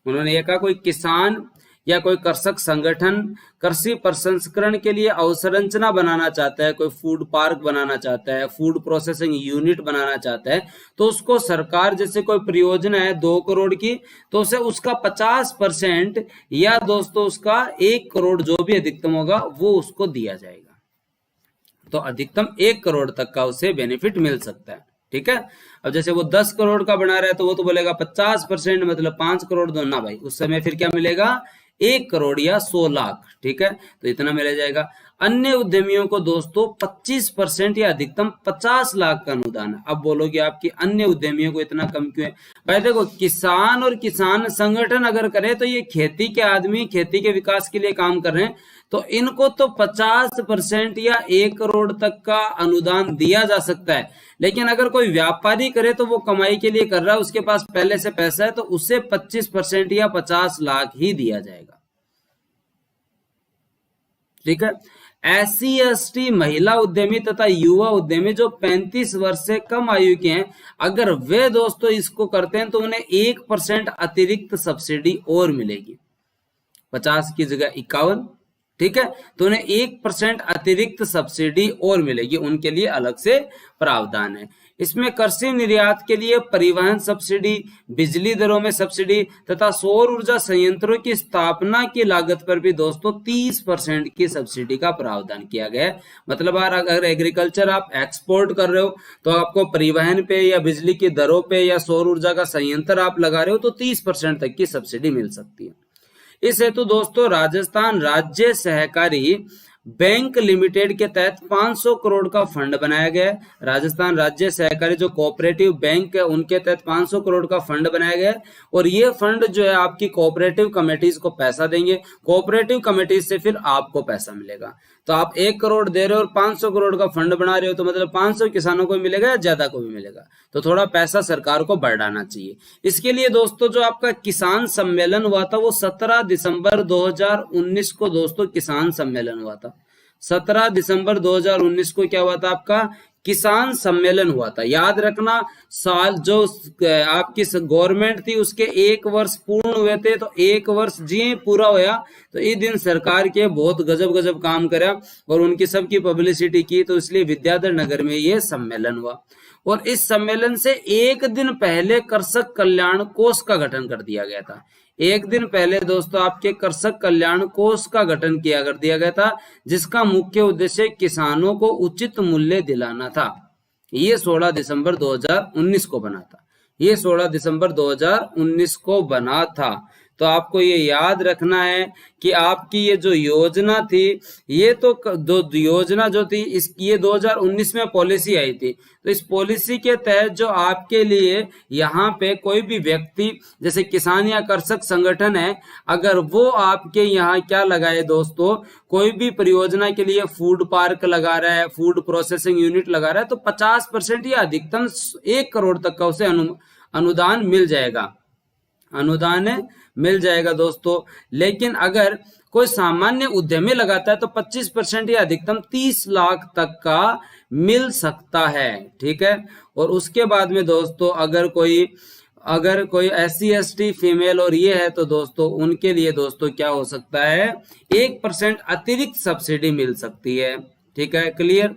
उन्होंने ये कहा कोई किसान या कोई कृषक संगठन कृषि प्रसंस्करण के लिए अवसंरचना बनाना चाहता है, कोई फूड पार्क बनाना चाहता है, फूड प्रोसेसिंग यूनिट बनाना चाहता है, तो उसको सरकार, जैसे कोई परियोजना है 2 करोड़ की, तो उसे उसका 50% या दोस्तों उसका 1 करोड़ जो भी अधिकतम होगा वो उसको दिया जाएगा। तो अधिकतम 1 करोड़ तक का उसे बेनिफिट मिल सकता है, ठीक है। अब जैसे वो 10 करोड़ का बना रहा है तो वो तो बोलेगा 50% मतलब 5 करोड़ दो ना भाई, उस समय फिर क्या मिलेगा? 1 करोड़ या 100 लाख, ठीक है। तो इतना मिल जाएगा। अन्य उद्यमियों को दोस्तों 25% या अधिकतम 50 लाख का अनुदान है। अब बोलोगे आपकी अन्य उद्यमियों को इतना कम क्यों है? भाई देखो, किसान और किसान संगठन अगर करे तो ये खेती के आदमी खेती के विकास के लिए काम कर रहे हैं, तो इनको तो 50% या 1 करोड़ तक का अनुदान दिया जा सकता है। लेकिन अगर कोई व्यापारी करे तो वो कमाई के लिए कर रहा है, उसके पास पहले से पैसा है, तो उसे 25% या 50 लाख ही दिया जाएगा, ठीक है। SC ST महिला उद्यमी तथा युवा उद्यमी जो 35 वर्ष से कम आयु के हैं, अगर वे दोस्तों इसको करते हैं तो उन्हें 1% अतिरिक्त सब्सिडी और मिलेगी। 50 की जगह 51, ठीक है। तो उन्हें 1% अतिरिक्त सब्सिडी और मिलेगी, उनके लिए अलग से प्रावधान है। इसमें कृषि निर्यात के लिए परिवहन सब्सिडी, बिजली दरों में सब्सिडी तथा सौर ऊर्जा संयंत्रों की स्थापना की लागत पर भी दोस्तों 30% की सब्सिडी का प्रावधान किया गया है। मतलब अगर एग्रीकल्चर आप एक्सपोर्ट कर रहे हो तो आपको परिवहन पे या बिजली की दरों पे या सौर ऊर्जा का संयंत्र आप लगा रहे हो तो 30% तक की सब्सिडी मिल सकती है। इस हेतु दोस्तों राजस्थान राज्य सहकारी बैंक लिमिटेड के तहत 500 करोड़ का फंड बनाया गया है। राजस्थान राज्य सहकारी जो कोऑपरेटिव बैंक है उनके तहत 500 करोड़ का फंड बनाया गया है और ये फंड जो है आपकी कोऑपरेटिव कमेटीज को पैसा देंगे, कोऑपरेटिव कमेटीज से फिर आपको पैसा मिलेगा। तो आप 1 करोड़ दे रहे हो और 500 करोड़ का फंड बना रहे हो तो मतलब 500 किसानों को मिलेगा या ज्यादा को भी मिलेगा, तो थोड़ा पैसा सरकार को बढ़ाना चाहिए। इसके लिए दोस्तों जो आपका किसान सम्मेलन हुआ था वो 17 दिसंबर 2019 को दोस्तों किसान सम्मेलन हुआ था। 17 दिसंबर 2019 को क्या हुआ था आपका किसान सम्मेलन हुआ था। याद रखना साल जो आपकी गवर्नमेंट थी उसके 1 वर्ष पूर्ण हुए थे, तो 1 वर्ष जी पूरा होया तो इस दिन सरकार के बहुत गजब गजब काम करा और उनकी सबकी पब्लिसिटी की, तो इसलिए विद्याधर नगर में ये सम्मेलन हुआ। और इस सम्मेलन से 1 दिन पहले कृषक कल्याण कोष का गठन कर दिया गया था। 1 दिन पहले दोस्तों आपके कृषक कल्याण कोष का गठन किया कर दिया गया था, जिसका मुख्य उद्देश्य किसानों को उचित मूल्य दिलाना था। ये 16 दिसंबर 2019 को बना था। ये 16 दिसंबर 2019 को बना था। तो आपको ये याद रखना है कि आपकी ये जो योजना थी, ये तो योजना जो थी इस ये 2019 में पॉलिसी आई थी। तो इस पॉलिसी के तहत जो आपके लिए यहाँ पे कोई भी व्यक्ति जैसे किसान या कृषक संगठन है, अगर वो आपके यहाँ क्या लगाए दोस्तों, कोई भी परियोजना के लिए फूड पार्क लगा रहा है, फूड प्रोसेसिंग यूनिट लगा रहा है, तो 50% या अधिकतम 1 करोड़ तक का उसे अनुदान मिल जाएगा, अनुदान मिल जाएगा दोस्तों। लेकिन अगर कोई सामान्य उद्यमी लगाता है तो 25% या अधिकतम 30 लाख तक का मिल सकता है, ठीक है। और उसके बाद में दोस्तों अगर कोई SC ST फीमेल और ये है तो दोस्तों उनके लिए दोस्तों क्या हो सकता है, 1% अतिरिक्त सब्सिडी मिल सकती है, ठीक है। क्लियर।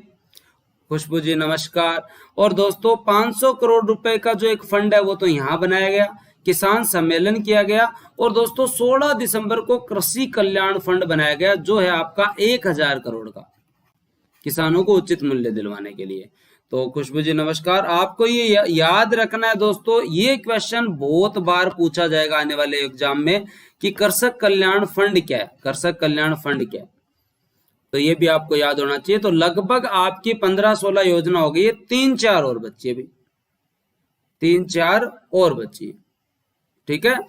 खुशबू जी नमस्कार। और दोस्तों 500 करोड़ रुपए का जो एक फंड है वो तो यहाँ बनाया गया, किसान सम्मेलन किया गया और दोस्तों 16 दिसंबर को कृषि कल्याण फंड बनाया गया जो है आपका 1000 करोड़ का, किसानों को उचित मूल्य दिलवाने के लिए। तो खुशबू जी नमस्कार। आपको ये याद रखना है दोस्तों, ये क्वेश्चन बहुत बार पूछा जाएगा आने वाले एग्जाम में कि कृषक कल्याण फंड क्या है, कृषक कल्याण फंड क्या है, तो ये भी आपको याद होना चाहिए। तो लगभग आपकी 15-16 योजना हो गई है, 3-4 और बच्ची है, 3-4 और बच्ची है, ठीक है।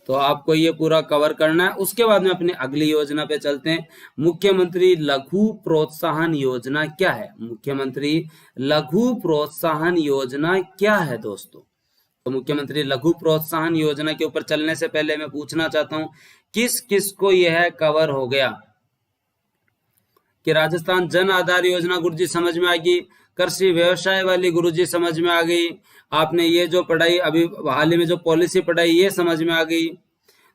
तो आपको ये पूरा कवर करना है। उसके बाद में अपनी अगली योजना पे चलते हैं। मुख्यमंत्री लघु प्रोत्साहन योजना क्या है, मुख्यमंत्री लघु प्रोत्साहन योजना क्या है दोस्तों। तो मुख्यमंत्री लघु प्रोत्साहन योजना के ऊपर चलने से पहले मैं पूछना चाहता हूं किस किस को यह कवर हो गया कि राजस्थान जन आधार योजना गुरुजी समझ में आ गई, कृषि व्यवसाय वाली गुरुजी समझ में आ गई, आपने ये जो पढ़ाई अभी हाल ही में जो पॉलिसी पढ़ाई ये समझ में आ गई।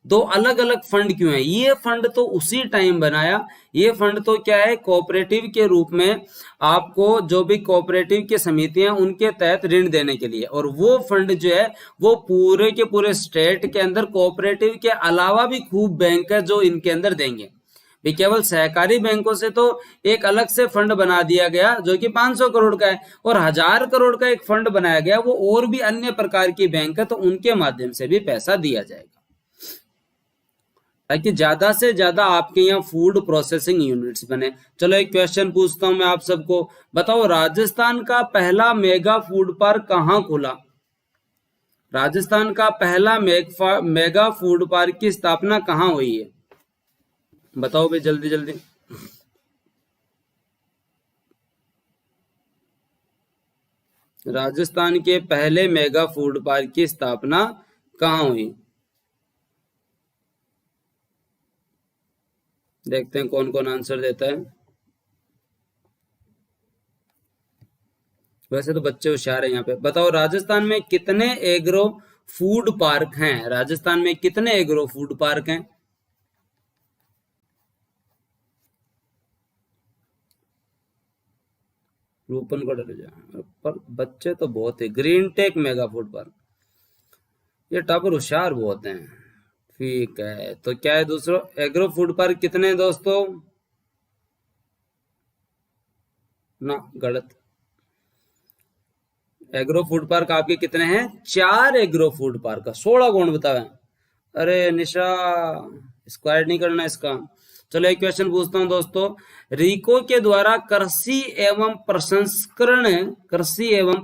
दो अलग अलग फंड क्यों है, ये फंड तो उसी टाइम बनाया, ये फंड तो क्या है कोऑपरेटिव के रूप में आपको जो भी कोऑपरेटिव की समितियां उनके तहत ऋण देने के लिए, और वो फंड जो है वो पूरे के पूरे स्टेट के अंदर कोऑपरेटिव के अलावा भी खूब बैंक है जो इनके अंदर देंगे। भी केवल सहकारी बैंकों से तो एक अलग से फंड बना दिया गया जो कि 500 करोड़ का है, और 1000 करोड़ का एक फंड बनाया गया वो और भी अन्य प्रकार की बैंक है, तो उनके माध्यम से भी पैसा दिया जाएगा ताकि ज्यादा से ज्यादा आपके यहाँ फूड प्रोसेसिंग यूनिट्स बने। चलो एक क्वेश्चन पूछता हूं मैं आप सबको, बताओ राजस्थान का पहला मेगा फूड पार्क कहाँ खुला, राजस्थान का पहला मेगा फूड पार्क की स्थापना कहाँ हुई है, बताओ भाई जल्दी जल्दी। राजस्थान के पहले मेगा फूड पार्क की स्थापना कहाँ हुई, देखते हैं कौन कौन आंसर देता है। वैसे तो बच्चे होशियार हैं यहाँ पे। बताओ राजस्थान में कितने एग्रो फूड पार्क हैं, राजस्थान में कितने एग्रो फूड पार्क हैं। रूपन को डर जाए पर बच्चे तो बहुत है। Green tech mega food park, ये टापर होशियार बहुत हैं, ठीक है। तो क्या है दूसरा एग्रो फूड पार्क कितने हैं दोस्तों, ना गलत, एग्रो फूड पार्क आपके कितने हैं, 4 एग्रो फूड पार्क का 16 कौन बतावे, अरे निशा स्क्वायर नहीं करना इसका। चलो एक क्वेश्चन पूछता हूं दोस्तों, रिको के द्वारा कृषि एवं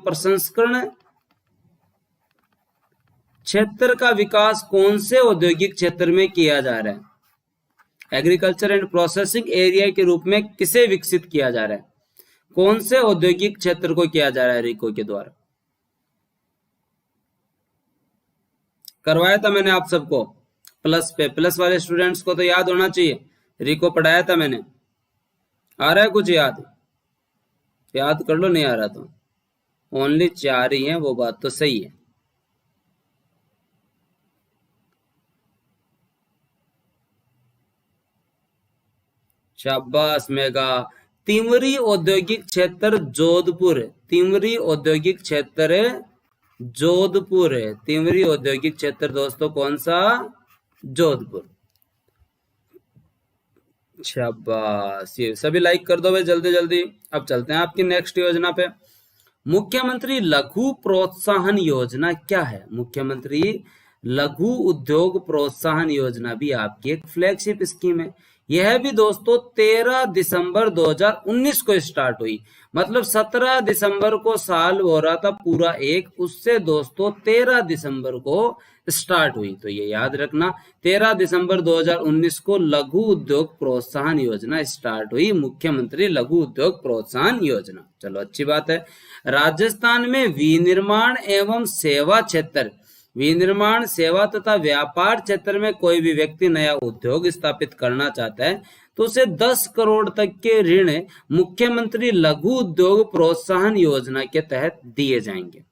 प्रसंस्करण क्षेत्र का विकास कौन से औद्योगिक क्षेत्र में किया जा रहा है? एग्रीकल्चर एंड प्रोसेसिंग एरिया के रूप में किसे विकसित किया जा रहा है? कौन से औद्योगिक क्षेत्र को किया जा रहा है रिको के द्वारा? करवाया था मैंने आप सबको प्लस पे, प्लस वाले स्टूडेंट्स को तो याद होना चाहिए, रिको पढ़ाया था मैंने। आ रहा है कुछ याद? याद कर लो, नहीं आ रहा तो ओनली 4 ही है, वो बात तो सही है। शाबाश मेगा। तिमरी औद्योगिक क्षेत्र जोधपुर है, तिमरी औद्योगिक क्षेत्र जोधपुर है, तिमरी औद्योगिक क्षेत्र दोस्तों कौन सा? जोधपुर। शाबाश, ये सभी लाइक कर दो भाई जल्दी जल्दी। अब चलते हैं आपकी नेक्स्ट योजना पे। मुख्यमंत्री लघु प्रोत्साहन योजना क्या है? मुख्यमंत्री लघु उद्योग प्रोत्साहन योजना भी आपकी एक फ्लैगशिप स्कीम है। यह भी दोस्तों 13 दिसंबर 2019 को स्टार्ट हुई, मतलब 17 दिसंबर को साल हो रहा था पूरा एक, उससे दोस्तों 13 दिसंबर को स्टार्ट हुई। तो ये याद रखना, 13 दिसंबर 2019 को लघु उद्योग प्रोत्साहन योजना स्टार्ट हुई, मुख्यमंत्री लघु उद्योग प्रोत्साहन योजना। चलो अच्छी बात है। राजस्थान में विनिर्माण एवं सेवा क्षेत्र, विनिर्माण सेवा तथा व्यापार क्षेत्र में कोई भी व्यक्ति नया उद्योग स्थापित करना चाहता है तो उसे 10 करोड़ तक के ऋण मुख्यमंत्री लघु उद्योग प्रोत्साहन योजना के तहत दिए जाएंगे।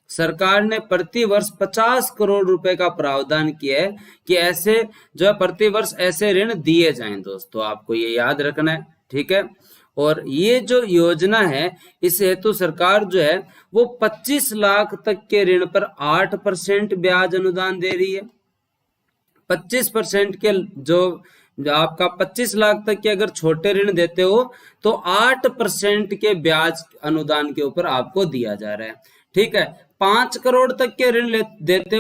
सरकार ने प्रति वर्ष 50 करोड़ रुपए का प्रावधान किया है कि ऐसे जो है प्रति वर्ष ऐसे ऋण दिए जाएं। दोस्तों आपको ये याद रखना है, ठीक है। और ये जो योजना है इस हेतु सरकार जो है वो 25 लाख तक के ऋण पर 8% ब्याज अनुदान दे रही है। 25% के जो आपका 25 लाख तक के अगर छोटे ऋण देते हो तो 8% के ब्याज अनुदान के ऊपर आपको दिया जा रहा है, ठीक है। 5 करोड़ तक के ऋण लेते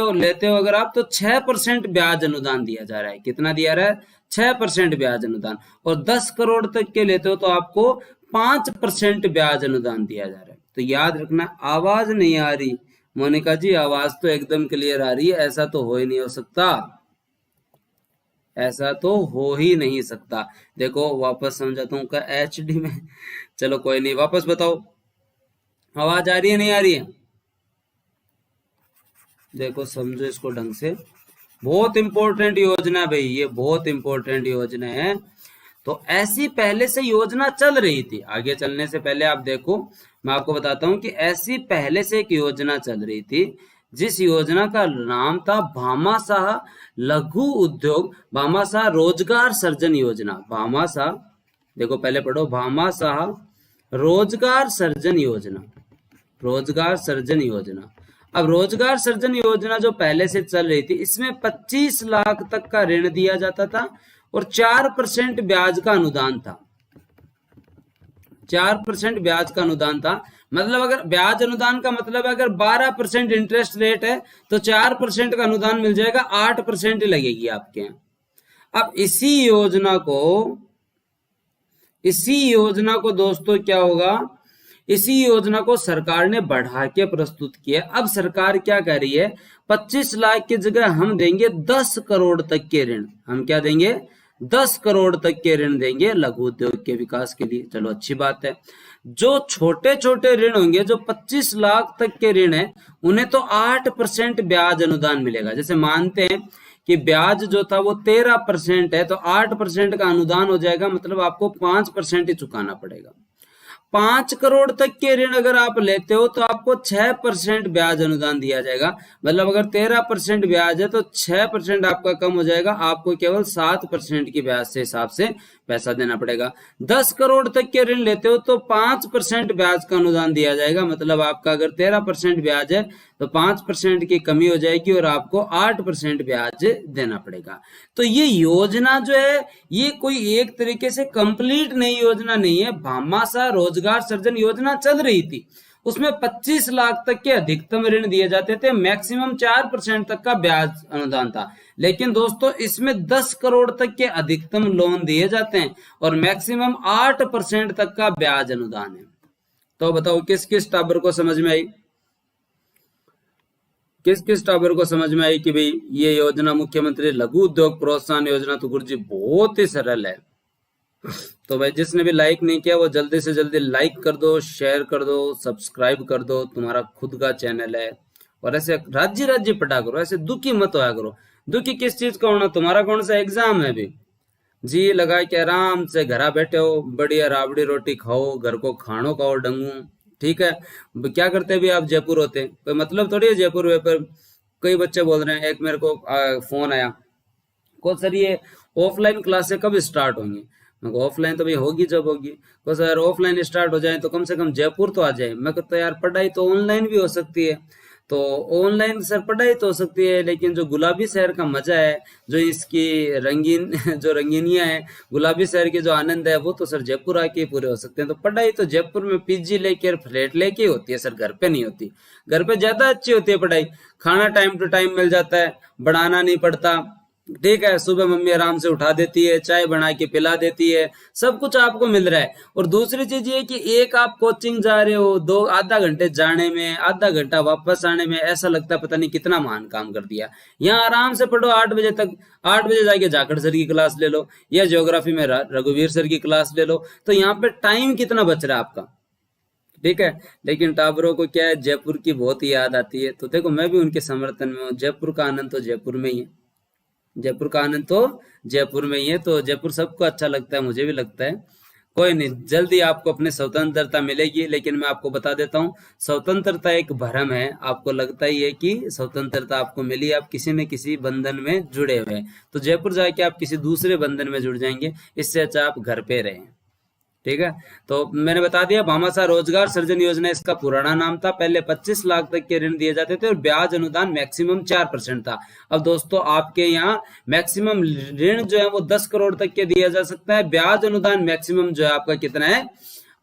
हो अगर आप, तो 6% ब्याज अनुदान दिया जा रहा है। कितना दिया रहा है? 6% ब्याज अनुदान। और 10 करोड़ तक के लेते हो तो आपको 5% ब्याज अनुदान दिया जा रहा है। तो याद रखना। आवाज नहीं आ रही मोनिका जी? आवाज तो एकदम क्लियर आ रही है। ऐसा तो हो ही नहीं हो सकता, ऐसा तो हो ही नहीं सकता। देखो वापस समझाता हूँ का HD में। चलो कोई नहीं, वापस बताओ आवाज आ रही है नहीं आ रही है? देखो समझो इसको ढंग से, बहुत इंपॉर्टेंट योजना है भाई, ये बहुत इंपॉर्टेंट योजना है। तो ऐसी पहले से योजना चल रही थी। आगे चलने से पहले आप देखो, मैं आपको बताता हूं कि ऐसी पहले से एक योजना चल रही थी जिस योजना का नाम था भामाशाह लघु उद्योग, भामाशाह रोजगार सर्जन योजना। भामाशाह, देखो पहले पढ़ो, भामाशाह रोजगार सर्जन योजना, रोजगार सर्जन योजना। अब रोजगार सर्जन योजना जो पहले से चल रही थी इसमें 25 लाख तक का ऋण दिया जाता था और 4% ब्याज का अनुदान था। 4% ब्याज का अनुदान था। मतलब अगर ब्याज अनुदान का मतलब अगर 12% इंटरेस्ट रेट है तो 4% का अनुदान मिल जाएगा, 8% ही लगेगी आपके यहाँ। अब इसी योजना को दोस्तों क्या होगा, इसी योजना को सरकार ने बढ़ा के प्रस्तुत किया। अब सरकार क्या कह रही है, 25 लाख की जगह हम देंगे 10 करोड़ तक के ऋण। हम क्या देंगे? 10 करोड़ तक के ऋण देंगे लघु उद्योग के विकास के लिए। चलो अच्छी बात है। जो छोटे छोटे ऋण होंगे, जो 25 लाख तक के ऋण है, उन्हें तो 8% ब्याज अनुदान मिलेगा। जैसे मानते हैं कि ब्याज जो था वो 13% है तो 8% का अनुदान हो जाएगा, मतलब आपको 5% ही चुकाना पड़ेगा। 5 करोड़ तक के ऋण अगर आप लेते हो तो आपको 6% ब्याज अनुदान दिया जाएगा। मतलब अगर 13% ब्याज है तो 6% आपका कम हो जाएगा, आपको केवल 7% की ब्याज से हिसाब से पैसा देना पड़ेगा। 10 करोड़ तक के ऋण लेते हो तो 5% ब्याज का अनुदान दिया जाएगा। मतलब आपका अगर 13% ब्याज है तो 5% की कमी हो जाएगी और आपको 8% ब्याज देना पड़ेगा। तो ये योजना जो है ये कोई एक तरीके से कंप्लीट नई योजना नहीं है। भामाशाह रोजगार सर्जन योजना चल रही थी उसमें 25 लाख तक के अधिकतम ऋण दिए जाते थे, मैक्सिमम 4% तक का ब्याज अनुदान था। लेकिन दोस्तों इसमें 10 करोड़ तक के अधिकतम लोन दिए जाते हैं और मैक्सिमम 8% तक का ब्याज अनुदान है। तो बताओ किस किस टाबर को समझ में आई, किस किस टाबर को समझ में आई कि भाई ये योजना मुख्यमंत्री लघु उद्योग प्रोत्साहन योजना तो गुरुजी बहुत ही सरल है। तो भाई जिसने भी लाइक नहीं किया वो जल्दी से जल्दी लाइक कर दो, शेयर कर दो, सब्सक्राइब कर दो, तुम्हारा खुद का चैनल है। और ऐसे राज्य राज्य पढ़ा करो, ऐसे दुखी मत होया करो। दुखी किस चीज का होना, तुम्हारा कौन सा एग्जाम है अभी, जी लगा के आराम से घरा बैठे हो, बढ़िया राबड़ी रोटी खाओ, घर को खानो खाओ डंगू, ठीक है। क्या करते भी आप जयपुर होते, कोई मतलब थोड़ी है जयपुर वेपर। कई बच्चे बोल रहे हैं, एक मेरे को फोन आया को सर ये ऑफलाइन क्लासें कब स्टार्ट होंगी। मैं को ऑफलाइन तो भाई होगी जब होगी। को सर ऑफलाइन स्टार्ट हो जाए तो कम से कम जयपुर तो आ जाए। मैं कहता यार पढ़ाई तो ऑनलाइन भी हो सकती है। तो ऑनलाइन सर पढ़ाई तो हो सकती है, लेकिन जो गुलाबी शहर का मजा है, जो इसकी रंगीन जो रंगीनियां है, गुलाबी शहर के जो आनंद है, वो तो सर जयपुर आके ही पूरे हो सकते हैं। तो पढ़ाई तो जयपुर में पीजी लेके फ्लैट लेके ही होती है सर, घर पे नहीं होती। घर पे ज्यादा अच्छी होती है पढ़ाई, खाना टाइम टू टाइम मिल जाता है, बनाना नहीं पड़ता, ठीक है। सुबह मम्मी आराम से उठा देती है, चाय बना के पिला देती है, सब कुछ आपको मिल रहा है। और दूसरी चीज ये कि एक आप कोचिंग जा रहे हो, दो आधा घंटे जाने में, आधा घंटा वापस आने में, ऐसा लगता है पता नहीं कितना महान काम कर दिया। यहाँ आराम से पढ़ो 8 बजे तक, 8 बजे जाके जाखड़ सर की क्लास ले लो, या ज्योग्राफी में रघुवीर सर की क्लास ले लो। तो यहाँ पे टाइम कितना बच रहा है आपका, ठीक है। लेकिन टाबरों को क्या है, जयपुर की बहुत ही याद आती है। तो देखो मैं भी उनके समर्थन में हूँ, जयपुर का आनंद तो जयपुर में ही है, जयपुर का आनंद तो जयपुर में ही है। तो जयपुर सबको अच्छा लगता है, मुझे भी लगता है। कोई नहीं, जल्दी आपको अपनी स्वतंत्रता मिलेगी। लेकिन मैं आपको बता देता हूँ, स्वतंत्रता एक भ्रम है। आपको लगता ही है कि स्वतंत्रता आपको मिली, आप किसी न किसी बंधन में जुड़े हुए हैं। तो जयपुर जाके आप किसी दूसरे बंधन में जुड़ जाएंगे, इससे अच्छा आप घर पे रहें, ठीक है। तो मैंने बता दिया, भामाशाह रोजगार सृजन योजना इसका पुराना नाम था। पहले 25 लाख तक के ऋण दिए जाते थे और ब्याज अनुदान मैक्सिमम 4% था। अब दोस्तों आपके यहाँ मैक्सिमम ऋण जो है वो 10 करोड़ तक के दिया जा सकता है, ब्याज अनुदान मैक्सिमम जो है आपका कितना है,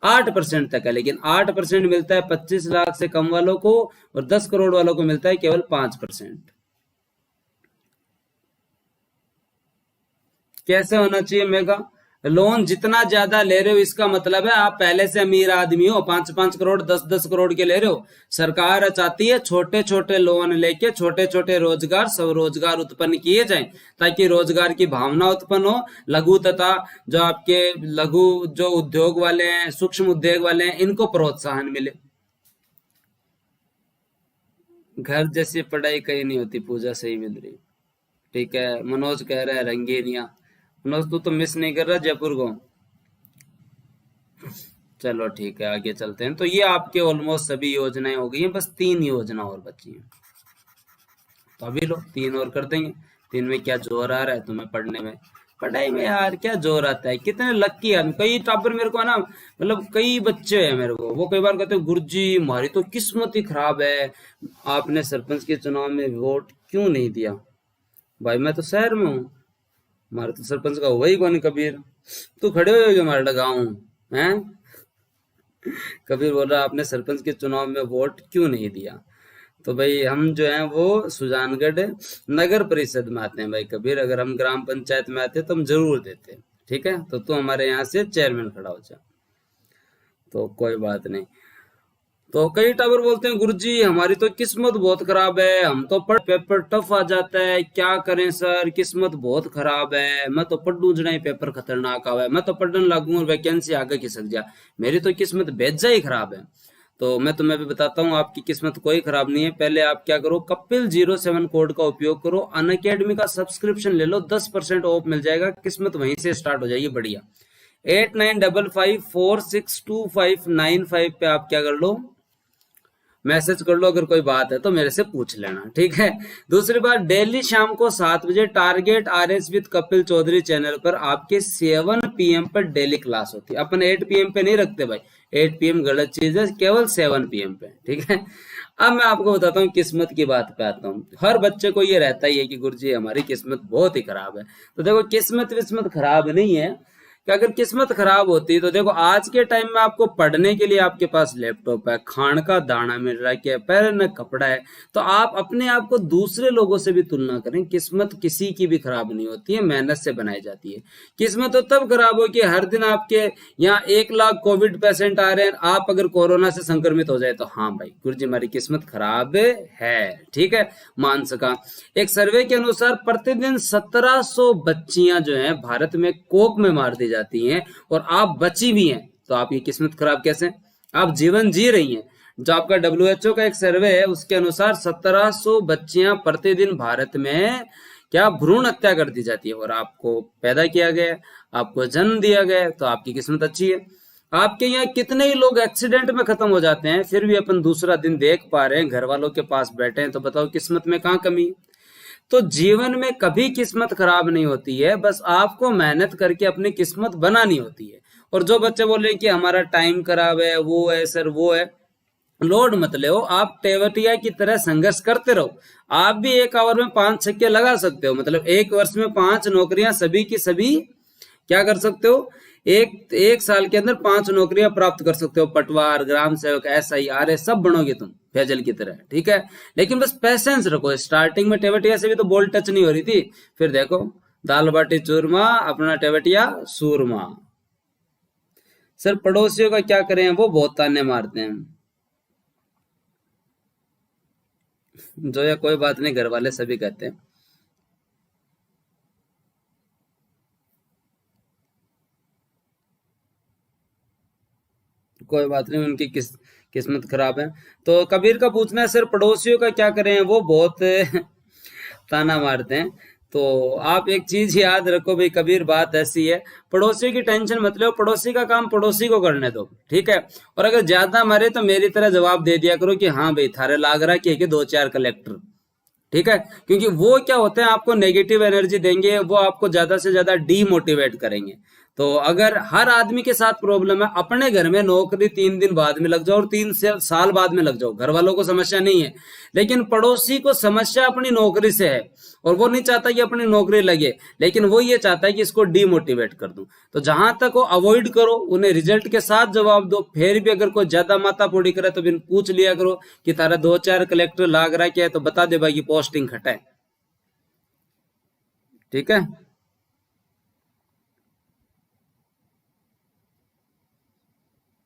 8% तक है। लेकिन 8% मिलता है 25 लाख से कम वालों को, और 10 करोड़ वालों को मिलता है केवल 5%। कैसे होना चाहिए मेगा, लोन जितना ज्यादा ले रहे हो इसका मतलब है आप पहले से अमीर आदमी हो, 5-5 करोड़ 10-10 करोड़ के ले रहे हो। सरकार चाहती है छोटे छोटे लोन लेके छोटे छोटे रोजगार स्वरोजगार उत्पन्न किए जाएं, ताकि रोजगार की भावना उत्पन्न हो। लघु तथा जो आपके लघु जो उद्योग वाले हैं, सूक्ष्म उद्योग वाले हैं, इनको प्रोत्साहन मिले। घर जैसी पढ़ाई कहीं नहीं होती, पूजा सही मिल रही, ठीक है। मनोज कह रहा है रंगीनिया। मनोज तू तो मिस नहीं कर रहा जयपुर को, चलो ठीक है आगे चलते हैं। तो ये आपके ऑलमोस्ट सभी योजनाएं हो गई हैं, बस 3 योजना और बची हैं। तो अभी लो 3 और कर देंगे। 3 में क्या जोर आ रहा है तुम्हें पढ़ने में, पढ़ाई में यार क्या जोर आता है, कितने लक्की आदमी। कई टॉपर मेरे को ना, मतलब कई बच्चे हैं मेरे को, वो कई बार कहते हैं गुरुजी हमारी तो किस्मत ही खराब है, आपने सरपंच के चुनाव में वोट क्यों नहीं दिया। भाई मैं तो शहर में हूँ, हमारे तो सरपंच का हुआ ही कौन कबीर, तू खड़े हो जो हमारे लगाऊं हैं। कबीर बोल रहा आपने सरपंच के चुनाव में वोट क्यों नहीं दिया। तो भाई हम जो है वो सुजानगढ़ नगर परिषद में आते हैं भाई कबीर, अगर हम ग्राम पंचायत में आते तो हम जरूर देते, ठीक है। तो तू हमारे यहाँ से चेयरमैन खड़ा हो जा, तो कोई बात नहीं। तो कई टावर बोलते हैं गुरुजी हमारी तो किस्मत बहुत खराब है, हम तो पढ़ पेपर टफ आ जाता है, क्या करें सर, किस्मत बहुत खराब है, मैं तो पढ़ू जना पेपर खतरनाक आवा है, मैं तो पढ़ने लागू और वैकेंसी आगे खिसक जा, मेरी तो किस्मत बेजा ही खराब है। तो मैं तुम्हें भी बताता हूँ आपकी किस्मत कोई खराब नहीं है। पहले आप क्या करो, कपिल 07 कोड का उपयोग करो, अनअकैडमी का सब्सक्रिप्शन ले लो, 10% ऑफ मिल जाएगा, किस्मत वहीं से स्टार्ट हो जाएगी बढ़िया। 8955462595 पे आप क्या कर लो, मैसेज कर लो, अगर कोई बात है तो मेरे से पूछ लेना, ठीक है। दूसरी बात, डेली शाम को 7 बजे target RS with Kapil Chaudhary channel पर आपके 7 PM पर डेली क्लास होती है। अपन 8 PM पे नहीं रखते भाई, 8 PM गलत चीज है, केवल 7 PM पे, ठीक है। अब मैं आपको बताता हूँ किस्मत की बात पे आता हूँ। हर बच्चे को ये रहता ही है कि गुरुजी हमारी किस्मत बहुत ही खराब है। तो देखो किस्मत विस्मत खराब नहीं है, कि अगर किस्मत खराब होती तो देखो आज के टाइम में आपको पढ़ने के लिए आपके पास लैपटॉप है, खान का दाना मिल रहा है, क्या पहनने कपड़ा है, तो आप अपने आप को दूसरे लोगों से भी तुलना करें। किस्मत किसी की भी खराब नहीं होती है, मेहनत से बनाई जाती है। किस्मत तो तब खराब हो कि हर दिन आपके यहाँ 1 लाख कोविड पेशेंट आ रहे हैं, आप अगर कोरोना से संक्रमित हो जाए तो हाँ भाई गुरु जी हमारी किस्मत खराब है, ठीक है, मान सका। एक सर्वे के अनुसार प्रतिदिन 1700 बच्चियां जो हैं भारत में कोक में मार दी जाती हैं, और आप बची भी हैं, तो आपकी किस्मत खराब कैसे? आप जीवन जी रही हैं। जो आपका WHO का एक सर्वे है उसके अनुसार 1700 बच्चियां प्रतिदिन भारत में क्या भ्रूण हत्या कर दी जाती है, और आपको पैदा किया गया, आपको जन्म दिया गया, तो आपकी किस्मत अच्छी है। आपके यहाँ कितने ही लोग एक्सीडेंट में खत्म हो जाते हैं, फिर भी अपन दूसरा दिन देख पा रहे हैं, घर वालों के पास बैठे हैं, तो बताओ किस्मत में कहाँ कमी है? तो जीवन में कभी किस्मत खराब नहीं होती है, बस आपको मेहनत करके अपनी किस्मत बनानी होती है। और जो बच्चे बोल रहे हैं कि हमारा टाइम खराब है, वो है सर, वो है, लोड मत ले, आप तेवतिया की तरह संघर्ष करते रहो। आप भी 1 आवर में 5 छक्के लगा सकते हो, मतलब 1 वर्ष में 5 नौकरियां सभी की सभी क्या कर सकते हो, एक साल के अंदर 5 नौकरियां प्राप्त कर सकते हो। पटवार, ग्राम सेवक, SI, RS सब बनोगे तुम फैजल की तरह, ठीक है। लेकिन बस पैसेंस रखो। स्टार्टिंग में टेवटिया से भी तो बॉल टच नहीं हो रही थी, फिर देखो दाल बाटी चूरमा, अपना टेवटिया सूरमा। सर पड़ोसियों का क्या करें, वो बहुत ताने मारते हैं। जो या कोई बात नहीं, घर वाले सभी कहते हैं। कोई बात नहीं, उनकी किस्मत खराब है। तो कबीर का पूछना है सर पड़ोसियों का क्या करें, वो बहुत ताना मारते हैं। तो आप एक चीज याद रखो भाई, कबीर बात ऐसी है, पड़ोसियों की टेंशन मत लो, पड़ोसी का काम पड़ोसी को करने दो, ठीक है। और अगर ज्यादा मरे तो मेरी तरह जवाब दे दिया करो कि हाँ भाई थारे लाग रहा कि 2-4 कलेक्टर, ठीक है। क्योंकि वो क्या होते हैं, आपको नेगेटिव एनर्जी देंगे, वो आपको ज्यादा से ज्यादा डीमोटिवेट करेंगे। तो अगर हर आदमी के साथ प्रॉब्लम है, अपने घर में नौकरी 3 दिन बाद में लग जाओ और 3 साल बाद में लग जाओ, घर वालों को समस्या नहीं है, लेकिन पड़ोसी को समस्या अपनी नौकरी से है, और वो नहीं चाहता कि अपनी नौकरी लगे, लेकिन वो ये चाहता है कि इसको डीमोटिवेट कर दूं। तो जहां तक हो अवॉइड करो, उन्हें रिजल्ट के साथ जवाब दो। फिर भी अगर कोई ज्यादा माथापोड़ी करे तो फिर पूछ लिया करो कि तारा 2-4 कलेक्टर लाग रहा क्या है, तो बता दे भाई की पोस्टिंग घटा है, ठीक है।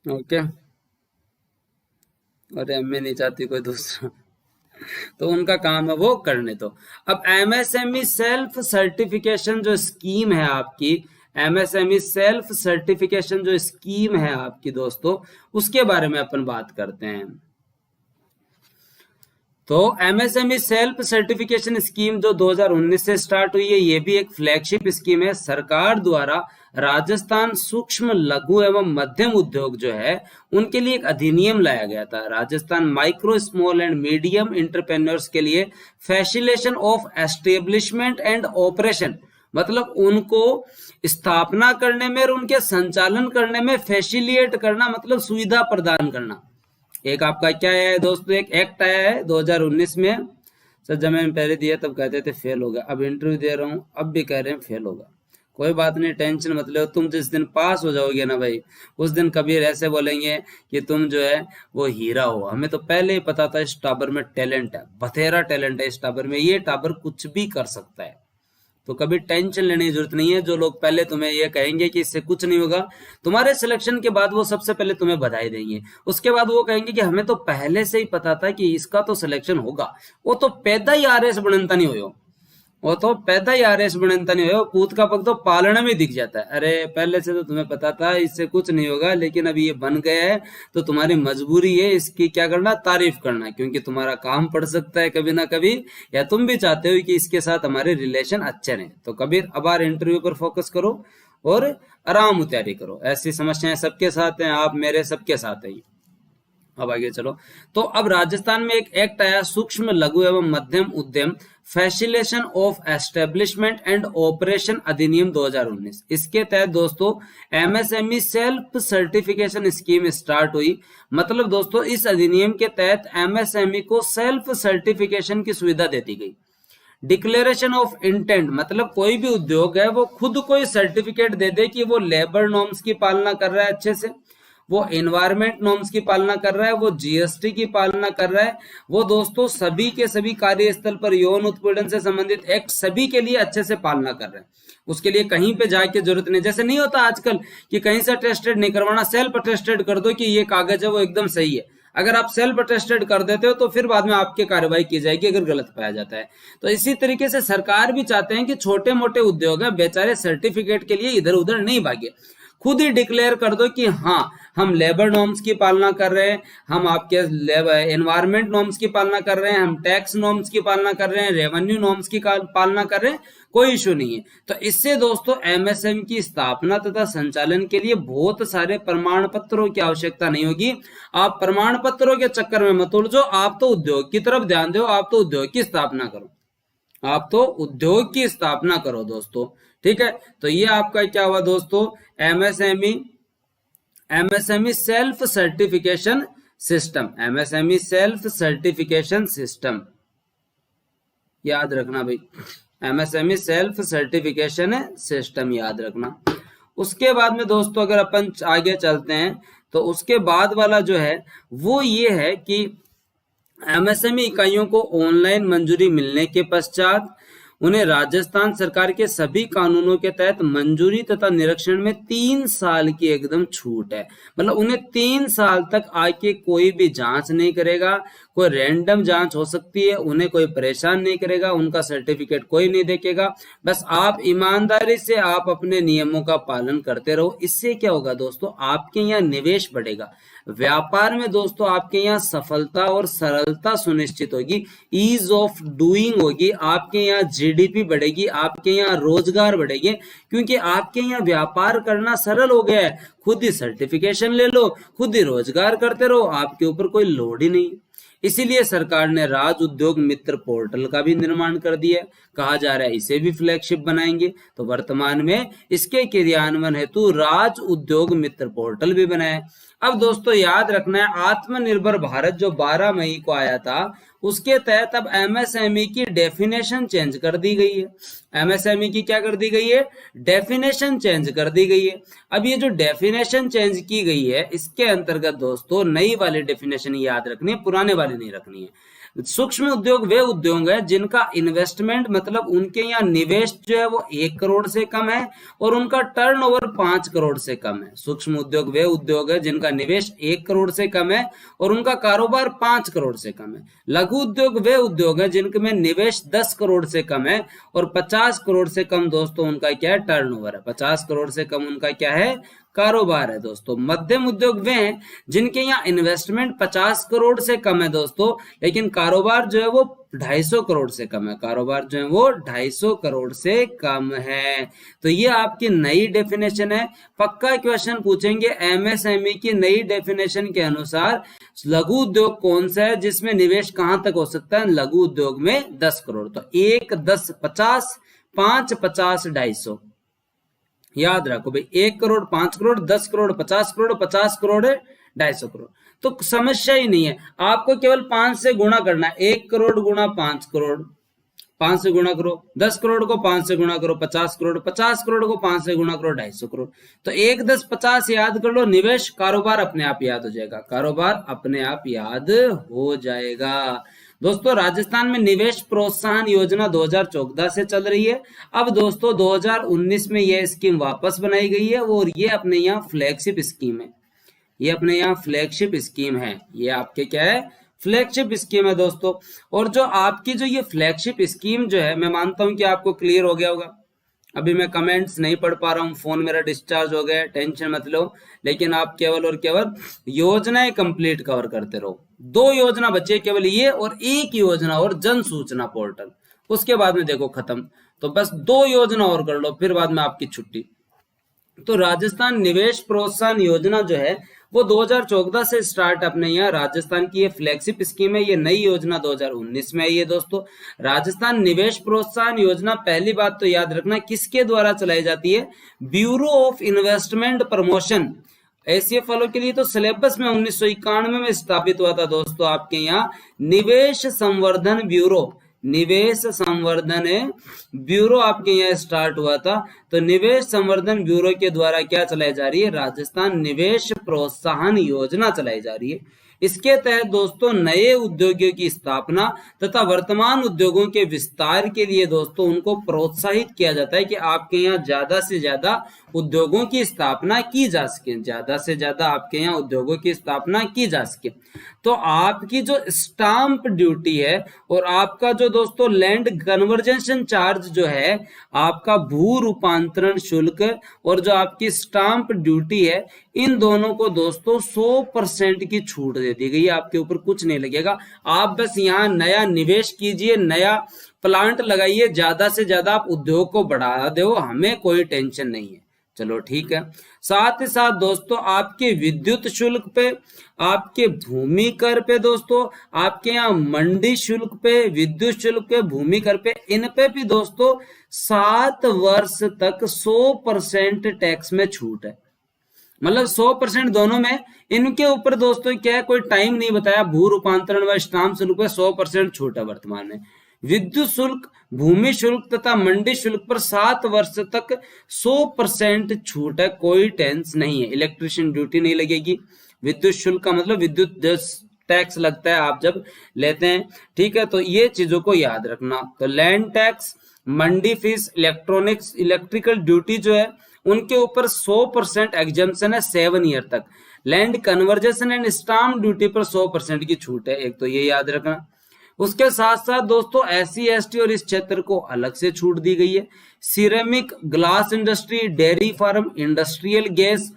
ओके। अरे अम्मी नहीं चाहती कोई दूसरा, तो उनका काम है वो करने दो। अब MSME सेल्फ सर्टिफिकेशन जो स्कीम है आपकी, MSME सेल्फ सर्टिफिकेशन जो स्कीम है आपकी दोस्तों, उसके बारे में अपन बात करते हैं। तो MSME सेल्फ सर्टिफिकेशन स्कीम जो 2019 से स्टार्ट हुई है, ये भी एक फ्लैगशिप स्कीम है सरकार द्वारा। राजस्थान सूक्ष्म लघु एवं मध्यम उद्योग जो है उनके लिए एक अधिनियम लाया गया था, Rajasthan micro small and medium entrepreneurs के लिए facilitation of establishment and operation, मतलब उनको स्थापना करने में और उनके संचालन करने में फैसिलिटेट करना, मतलब सुविधा प्रदान करना। एक आपका क्या है दोस्तों, एक एक्ट आया है 2019 में। सर जब मैंने पहले दिया तब कहते थे फेल हो गया, अब इंटरव्यू दे रहा हूँ अब भी कह रहे हैं फेल होगा। कोई बात नहीं, टेंशन मत लो, तुम जिस दिन पास हो जाओगे ना भाई, उस दिन कबीर ऐसे बोलेंगे कि तुम जो है वो हीरा हो। हमें तो पहले ही पता था इस टाबर में टैलेंट है, बथेरा टैलेंट है इस टाबर में, ये टाबर कुछ भी कर सकता है। तो कभी टेंशन लेने की जरूरत नहीं है। जो लोग पहले तुम्हें ये कहेंगे कि इससे कुछ नहीं होगा, तुम्हारे सिलेक्शन के बाद वो सबसे पहले तुम्हें बधाई देंगे, उसके बाद वो कहेंगे कि हमें तो पहले से ही पता था कि इसका तो सिलेक्शन होगा। वो तो पैदा ही RS बनता नहीं हो, वो तो पैदा ही RS बनता नहीं हो, पूत का पग तो पालने में दिख जाता है। अरे पहले से तो तुम्हें पता था इससे कुछ नहीं होगा, लेकिन अब ये बन गया है तो तुम्हारी मजबूरी है इसकी क्या करना, तारीफ करना, क्योंकि तुम्हारा काम पड़ सकता है कभी ना कभी, या तुम भी चाहते हो कि इसके साथ हमारे रिलेशन अच्छे रहे। तो कबीर अब इंटरव्यू पर फोकस करो और आराम तैयारी करो। ऐसी समस्याएं सबके साथ हैं, आप मेरे सबके साथ हैं। अब आगे चलो। तो अब राजस्थान में एक एक्ट आया, सूक्ष्म लघु एवं मध्यम उद्यम facilitation of establishment and operation अधिनियम 2019। इसके तहत दोस्तों MSME self certification scheme start हुई। मतलब दोस्तों इस अधिनियम के तहत MSME को सेल्फ सर्टिफिकेशन की सुविधा देती गई। डिक्लेरेशन ऑफ इंटेंट मतलब कोई भी उद्योग है वो खुद कोई सर्टिफिकेट दे दे कि वो लेबर नॉर्म्स की पालना कर रहा है अच्छे से, वो एनवायरमेंट नॉर्म्स की पालना कर रहा है, वो जीएसटी की पालना कर रहा है, वो दोस्तों सभी के सभी कार्यस्थल पर यौन उत्पीड़न से संबंधित एक्ट सभी के लिए अच्छे से पालना कर रहा है। उसके लिए कहीं पे जाके जरूरत नहीं, जैसे नहीं होता आजकल कि कहीं से अटेस्टेड नहीं करवाना, सेल्फ अटेस्टेड कर दो कि ये कागज है वो एकदम सही है। अगर आप सेल्फ अटेस्टेड कर देते हो तो फिर बाद में आपके कार्रवाई की जाएगी अगर गलत पाया जाता है। तो इसी तरीके से सरकार भी चाहते हैं कि छोटे मोटे उद्योग है बेचारे सर्टिफिकेट के लिए इधर उधर नहीं भागे, खुद ही डिक्लेयर कर दो कि हाँ हम लेबर नॉर्म्स की पालना कर रहे हैं, हम आपके एनवायरमेंट नॉर्म्स की पालना कर रहे हैं, हम टैक्स नॉर्म्स की पालना कर रहे हैं, रेवेन्यू नॉर्म्स की पालना कर रहे हैं, कोई इशू नहीं है। तो इससे दोस्तों एमएसएमई की स्थापना तथा संचालन के लिए बहुत सारे प्रमाण पत्रों की आवश्यकता नहीं होगी। आप प्रमाण पत्रों के चक्कर में मत उलझो, आप तो उद्योग की तरफ ध्यान दो, आप तो उद्योग की स्थापना करो, आप तो उद्योग की स्थापना करो दोस्तों। ठीक है, तो ये आपका क्या हुआ दोस्तों, MSME self certification system, MSME self certification system याद रखना भाई, एमएसएमई सेल्फ सर्टिफिकेशन सिस्टम याद रखना। उसके बाद में दोस्तों अगर अपन आगे चलते हैं तो उसके बाद वाला जो है वो ये है कि एमएसएमई इकाइयों को ऑनलाइन मंजूरी मिलने के पश्चात उन्हें राजस्थान सरकार के सभी कानूनों के तहत मंजूरी तथा निरीक्षण में 3 साल की एकदम छूट है। मतलब उन्हें 3 साल तक आके कोई भी जांच नहीं करेगा, कोई रैंडम जांच हो सकती है, उन्हें कोई परेशान नहीं करेगा, उनका सर्टिफिकेट कोई नहीं देखेगा। बस आप ईमानदारी से आप अपने नियमों का पालन करते रहो। इससे क्या होगा दोस्तों, आपके यहाँ निवेश बढ़ेगा, व्यापार में दोस्तों आपके यहाँ सफलता और सरलता सुनिश्चित होगी, ईज ऑफ डूइंग होगी, आपके यहाँ जीडीपी बढ़ेगी, आपके यहाँ रोजगार बढ़ेगी, क्योंकि आपके यहाँ व्यापार करना सरल हो गया है। खुद ही सर्टिफिकेशन ले लो, खुद ही रोजगार करते रहो, आपके ऊपर कोई लोड ही नहीं। इसीलिए सरकार ने राज उद्योग मित्र पोर्टल का भी निर्माण कर दिया है, कहा जा रहा है इसे भी फ्लैगशिप बनाएंगे। तो वर्तमान में इसके क्रियान्वयन हेतु राज उद्योग मित्र पोर्टल भी बनाया। अब दोस्तों याद रखना है, आत्मनिर्भर भारत जो 12 मई को आया था उसके तहत अब एमएसएमई की डेफिनेशन चेंज कर दी गई है। एमएसएमई की क्या कर दी गई है, डेफिनेशन चेंज कर दी गई है। अब ये जो डेफिनेशन चेंज की गई है इसके अंतर्गत दोस्तों नई वाली डेफिनेशन याद रखनी है, पुराने वाली नहीं रखनी है। सूक्ष्म उद्योग वे उद्योग है जिनका इन्वेस्टमेंट मतलब उनके यहाँ निवेश जो है वो 1 करोड़ से कम है और उनका टर्नओवर 5 करोड़ से कम है। सूक्ष्म उद्योग वे उद्योग है जिनका निवेश 1 करोड़ से कम है और उनका कारोबार 5 करोड़ से कम है। लघु उद्योग वे उद्योग है जिनके में निवेश 10 करोड़ से कम है और 50 करोड़ से कम दोस्तों उनका क्या है, टर्नओवर है। 50 करोड़ से कम उनका क्या है, कारोबार है दोस्तों। मध्यम उद्योग वे हैं जिनके यहाँ इन्वेस्टमेंट 50 करोड़ से कम है दोस्तों, लेकिन कारोबार जो है वो 250 करोड़ से कम है, कारोबार जो है वो 250 करोड़ से कम है। तो ये आपकी नई डेफिनेशन है, पक्का क्वेश्चन पूछेंगे एमएसएमई की नई डेफिनेशन के अनुसार लघु उद्योग कौन सा है जिसमें निवेश कहां तक हो सकता है, लघु उद्योग में 10 करोड़। तो 1 10 50 5 50 250 याद रखो भाई, 1 करोड़ 5 करोड़ 10 करोड़ 50 करोड़ 50 करोड़ है 250 करोड़। तो समस्या ही नहीं है, आपको केवल 5 से गुणा करना है। 1 करोड़ गुणा 5 करोड़, 5 से गुणा करो, 10 करोड़ को 5 से गुणा करो 50 करोड़, 50 करोड़ को 5 से गुणा करो 250 करोड़। तो 1 10 50 याद कर लो, निवेश कारोबार अपने आप याद हो जाएगा, कारोबार अपने आप याद हो जाएगा। दोस्तों राजस्थान में निवेश प्रोत्साहन योजना 2014 से चल रही है। अब दोस्तों 2019 में यह स्कीम वापस बनाई गई है और ये अपने यहाँ फ्लैगशिप स्कीम है, ये अपने यहाँ फ्लैगशिप स्कीम है, ये आपके क्या है, फ्लैगशिप स्कीम है दोस्तों। और जो आपकी जो ये फ्लैगशिप स्कीम जो है, मैं मानता हूं कि आपको क्लियर हो गया होगा। अभी मैं कमेंट्स नहीं पढ़ पा रहा हूँ, फोन मेरा डिस्चार्ज हो गया, टेंशन मत लो, लेकिन आप केवल और केवल योजनाएं कंप्लीट कवर करते रहो। 2 योजना बचे केवल, ये और एक योजना और जन सूचना पोर्टल, उसके बाद में देखो खत्म। तो बस 2 योजना और कर लो, फिर बाद में आपकी छुट्टी। तो राजस्थान निवेश प्रोत्साहन योजना जो है वो 2014 से स्टार्ट अपने यहाँ राजस्थान की ये फ्लैगशिप स्कीम है। ये नई योजना 2019 में आई है दोस्तों। राजस्थान निवेश प्रोत्साहन योजना, पहली बात तो याद रखना किसके द्वारा चलाई जाती है, bureau of investment promotion. ACF वालों के लिए तो सिलेबस में 1991 में स्थापित हुआ था दोस्तों आपके यहाँ निवेश संवर्धन ब्यूरो, निवेश संवर्धन ब्यूरो आपके यहाँ स्टार्ट हुआ था। तो निवेश संवर्धन ब्यूरो के द्वारा क्या चलाई जा रही है, राजस्थान निवेश प्रोत्साहन योजना चलाई जा रही है। इसके तहत दोस्तों नए उद्योगों की स्थापना तथा वर्तमान उद्योगों के विस्तार के लिए दोस्तों उनको प्रोत्साहित किया जाता है कि आपके यहाँ ज्यादा से ज्यादा उद्योगों की स्थापना की जा सके, ज्यादा से ज्यादा आपके यहाँ उद्योगों की स्थापना की जा सके। तो आपकी जो स्टाम्प ड्यूटी है और आपका जो दोस्तों लैंड कन्वर्जेशन चार्ज जो है, आपका भू रूपांतरण शुल्क और जो आपकी स्टाम्प ड्यूटी है, इन दोनों को दोस्तों 100% की छूट दे दी गई है। आपके ऊपर कुछ नहीं लगेगा। आप बस यहाँ नया निवेश कीजिए, नया प्लांट लगाइए, ज्यादा से ज्यादा आप उद्योग को बढ़ा दो, हमें कोई टेंशन नहीं है। चलो ठीक है। साथ ही साथ दोस्तों आपके विद्युत शुल्क पे, आपके भूमि कर पे दोस्तों, आपके यहाँ मंडी शुल्क पे, विद्युत शुल्क पे, भूमि कर पे, इन पे भी दोस्तों 7 वर्ष तक 100% टैक्स में छूट है। मतलब 100% दोनों में। इनके ऊपर दोस्तों क्या है, कोई टाइम नहीं बताया। भू रूपांतरण व स्टाम्प शुल्क पे 100% छूट है वर्तमान में। विद्युत शुल्क, भूमि शुल्क तथा मंडी शुल्क पर 7 वर्ष तक 100% छूट है, कोई टेंशन नहीं है। इलेक्ट्रिशियन ड्यूटी नहीं लगेगी। विद्युत शुल्क का मतलब विद्युत टैक्स लगता है आप जब लेते हैं, ठीक है। तो ये चीजों को याद रखना। तो लैंड टैक्स, मंडी फीस, इलेक्ट्रॉनिक्स, इलेक्ट्रिकल ड्यूटी जो है उनके ऊपर 100% एग्जम्पशन है 7 ईयर तक। Land conversation and stamp duty पर 100% की छूट है, एक तो ये याद रखना। उसके साथ साथ दोस्तों SC ST और इस क्षेत्र को अलग से छूट दी गई है। Ceramic, glass industry, dairy farm, industrial gas,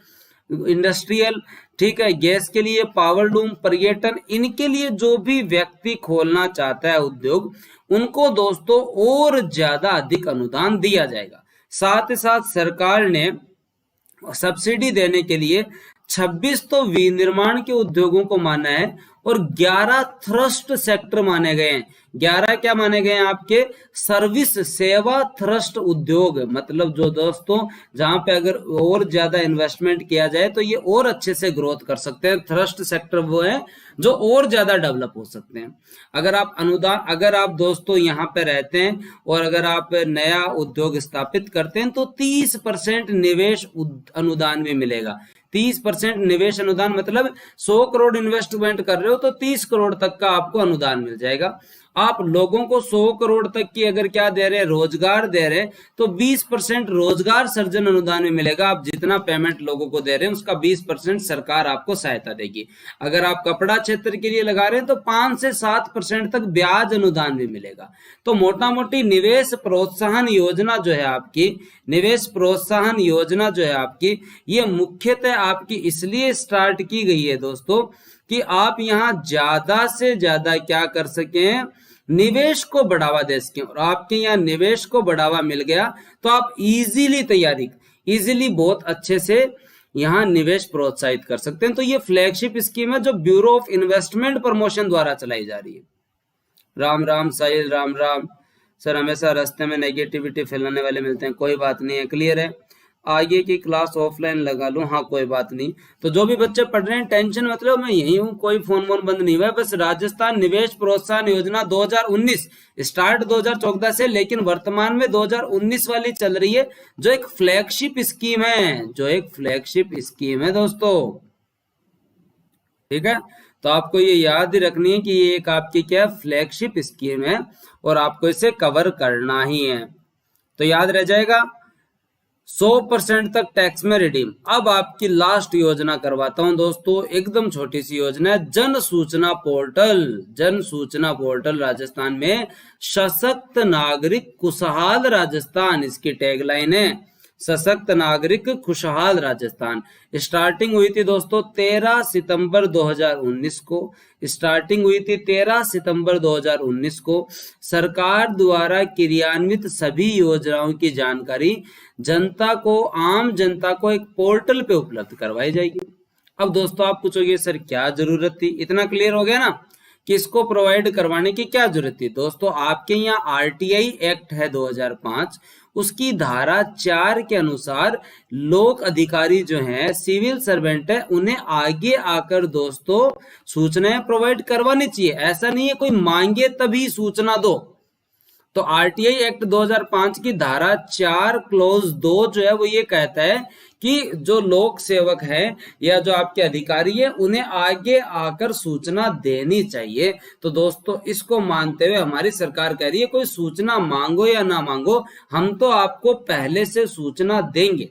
industrial, ठीक है, गैस के लिए, पावर लूम, पर्यटन, इनके लिए जो भी व्यक्ति खोलना चाहता है उद्योग, उनको दोस्तों और ज्यादा अधिक अनुदान दिया जाएगा। साथ ही साथ सरकार ने सब्सिडी देने के लिए 26 तो विनिर्माण के उद्योगों को माना है और 11 थ्रस्ट सेक्टर माने गए हैं। 11 क्या माने गए हैं आपके, सर्विस सेवा थ्रस्ट उद्योग, मतलब जो दोस्तों जहां पे अगर और ज्यादा इन्वेस्टमेंट किया जाए तो ये और अच्छे से ग्रोथ कर सकते हैं। थ्रस्ट सेक्टर वो है जो और ज्यादा डेवलप हो सकते हैं। अगर आप अनुदान, अगर आप दोस्तों यहाँ पे रहते हैं और अगर आप नया उद्योग स्थापित करते हैं तो 30% निवेश अनुदान भी मिलेगा। 30% निवेश अनुदान मतलब 100 करोड़ इन्वेस्टमेंट कर रहे हो तो 30 करोड़ तक का आपको अनुदान मिल जाएगा। आप लोगों को 100 करोड़ तक की अगर क्या दे रहे हैं, रोजगार दे रहे हैं, तो 20% रोजगार सर्जन अनुदान में मिलेगा। आप जितना पेमेंट लोगों को दे रहे हैं उसका 20% सरकार आपको सहायता देगी। अगर आप कपड़ा क्षेत्र के लिए लगा रहे हैं तो 5 से 7% तक ब्याज अनुदान भी मिलेगा। तो मोटा मोटी निवेश प्रोत्साहन योजना जो है आपकी, निवेश प्रोत्साहन योजना जो है आपकी, ये मुख्यतः आपकी इसलिए स्टार्ट की गई है दोस्तों कि आप यहाँ ज्यादा से ज्यादा क्या कर सकें, निवेश को बढ़ावा दे सकें। और आपके यहाँ निवेश को बढ़ावा मिल गया तो आप इजीली बहुत अच्छे से यहाँ निवेश प्रोत्साहित कर सकते हैं। तो ये फ्लैगशिप स्कीम है जो ब्यूरो ऑफ इन्वेस्टमेंट प्रमोशन द्वारा चलाई जा रही है। राम राम साहिल, राम राम। सर हमेशा रास्ते में नेगेटिविटी फैलाने वाले मिलते हैं, कोई बात नहीं है, क्लियर है। आगे की क्लास ऑफलाइन लगा लूं, हाँ कोई बात नहीं। तो जो भी बच्चे पढ़ रहे हैं टेंशन मतलब मैं यही हूँ, कोई फोन बंद नहीं हुआ है। बस राजस्थान निवेश प्रोत्साहन योजना 2019 स्टार्ट 2014 से, लेकिन वर्तमान में 2019 वाली चल रही है जो एक फ्लैगशिप स्कीम है, दोस्तों, ठीक है। तो आपको ये याद ही रखनी है कि ये एक आपकी क्या फ्लैगशिप स्कीम है और आपको इसे कवर करना ही है। तो याद रह जाएगा 100% तक टैक्स में रिडीम। अब आपकी लास्ट योजना करवाता हूं दोस्तों, एकदम छोटी सी योजना है, जन सूचना पोर्टल राजस्थान में सशक्त नागरिक खुशहाल राजस्थान, इसकी टैगलाइन है सशक्त नागरिक खुशहाल राजस्थान। स्टार्टिंग हुई थी दोस्तों 13 सितंबर 2019 को, सरकार द्वारा क्रियान्वित सभी योजनाओं की जानकारी जनता को, आम जनता को एक पोर्टल पे उपलब्ध करवाई जाएगी। अब दोस्तों आप पूछोगे सर क्या जरूरत थी, इतना क्लियर हो गया ना कि इसको प्रोवाइड करवाने की क्या जरूरत थी। दोस्तों आपके यहाँ RTI एक्ट है 2005, उसकी धारा 4 के अनुसार लोक अधिकारी जो हैं, सिविल सर्वेंट है, उन्हें आगे आकर दोस्तों सूचनाएं प्रोवाइड करवानी चाहिए। ऐसा नहीं है कोई मांगे तभी सूचना दो, तो आरटीआई एक्ट 2005 की धारा 4 क्लोज 2 जो है वो ये कहता है कि जो लोक सेवक है या जो आपके अधिकारी है उन्हें आगे आकर सूचना देनी चाहिए। तो दोस्तों इसको मानते हुए हमारी सरकार कह रही है कोई सूचना मांगो या ना मांगो, हम तो आपको पहले से सूचना देंगे,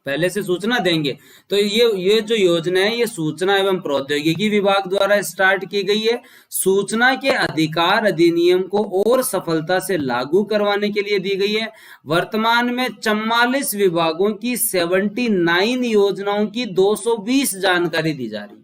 पहले से सूचना देंगे। तो ये जो योजना है ये सूचना एवं प्रौद्योगिकी विभाग द्वारा स्टार्ट की गई है। सूचना के अधिकार अधिनियम को और सफलता से लागू करवाने के लिए दी गई है। वर्तमान में 44 विभागों की 79 योजनाओं की 220 जानकारी दी जा रही है।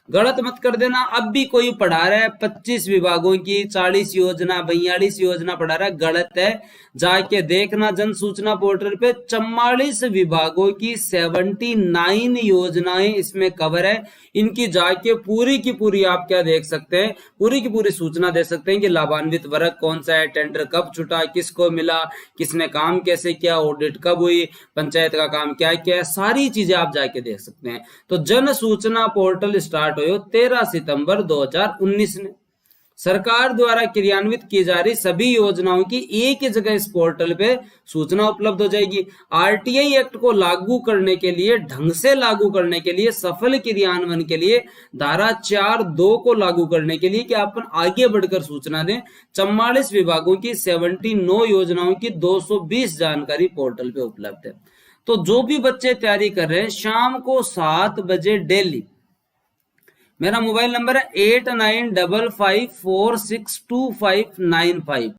गलत मत कर देना, अब भी कोई पढ़ा रहा है 25 विभागों की 40 योजना 42 योजना पढ़ा रहा है, गलत है। जाके देखना जन सूचना पोर्टल पे 44 विभागों की 79 योजनाएं इसमें कवर है। इनकी जाके पूरी की पूरी आप क्या देख सकते हैं, पूरी की पूरी सूचना दे सकते हैं कि लाभान्वित वर्ग कौन सा है, टेंडर कब छूटा, किसको मिला, किसने काम कैसे किया, ऑडिट कब हुई, पंचायत का काम क्या किया है, सारी चीजें आप जाके देख सकते हैं। तो जन सूचना पोर्टल स्टार्ट हुए 13 सितंबर 2019 में। सरकार द्वारा क्रियान्वित की जा रही सभी योजनाओं की एक ही जगह इस पोर्टल पे सूचना उपलब्ध हो जाएगी। आरटीआई एक्ट को लागू करने के लिए, ढंग से लागू करने के लिए, सफल क्रियान्वयन के लिए, धारा 4(2) को लागू करने के लिए कि अपन आगे बढ़कर सूचना दें, 44 विभागों की 79 योजनाओं की 220 जानकारी पोर्टल पे उपलब्ध है। तो जो भी बच्चे तैयारी कर रहे हैं शाम को 7 बजे डेली, मेरा मोबाइल नंबर है 8955462595,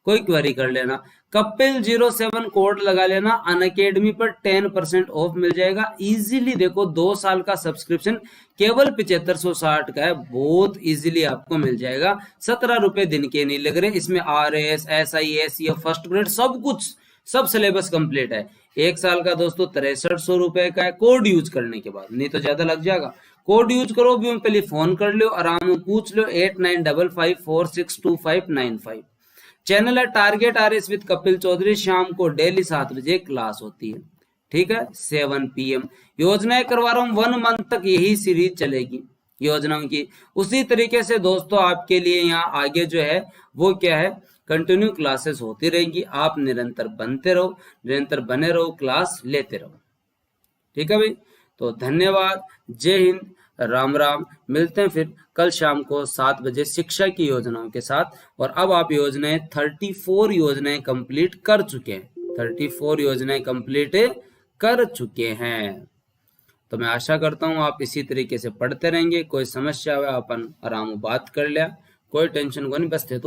कोई क्वेरी कर लेना। कपिल 07 कोड लगा लेना, अनअकैडमी पर 10% ऑफ मिल जाएगा इजीली। देखो 2 साल का सब्सक्रिप्शन केवल 7560 का है, बहुत इजीली आपको मिल जाएगा। 17 रुपए दिन के नहीं लग रहे, इसमें RAS SIS या फर्स्ट ग्रेड सब कुछ, सब सिलेबस कंप्लीट है। 1 साल का दोस्तों 6300 रुपए का है, कोड यूज करने के बाद, नहीं तो ज्यादा लग जाएगा। कोड यूज करो भी, पहले फोन कर लो, आराम में पूछ लो 8955462595। चैनल है target RS with Kapil Chaudhary, शाम को डेली 7 बजे क्लास होती है, ठीक है, 7 PM। योजनाएं करवा रहा हूं 1 मंथ तक, यही सीरीज चलेगी योजनाओं की। उसी तरीके से दोस्तों आपके लिए यहाँ आगे जो है वो क्या है, कंटिन्यू क्लासेस होती रहेंगी। आप निरंतर बनते रहो, निरंतर बने रहो, क्लास लेते रहो, ठीक है भाई। तो धन्यवाद, जय हिंद, राम राम। मिलते हैं फिर कल शाम को 7 बजे शिक्षा की योजनाओं के साथ। और अब आप योजनाएं 34 योजनाएं कंप्लीट कर चुके हैं, 34 योजनाएं कंप्लीट कर चुके हैं। तो मैं आशा करता हूं आप इसी तरीके से पढ़ते रहेंगे। कोई समस्या हो अपन आराम बात कर लिया, कोई टेंशन को नहीं, बस थे तो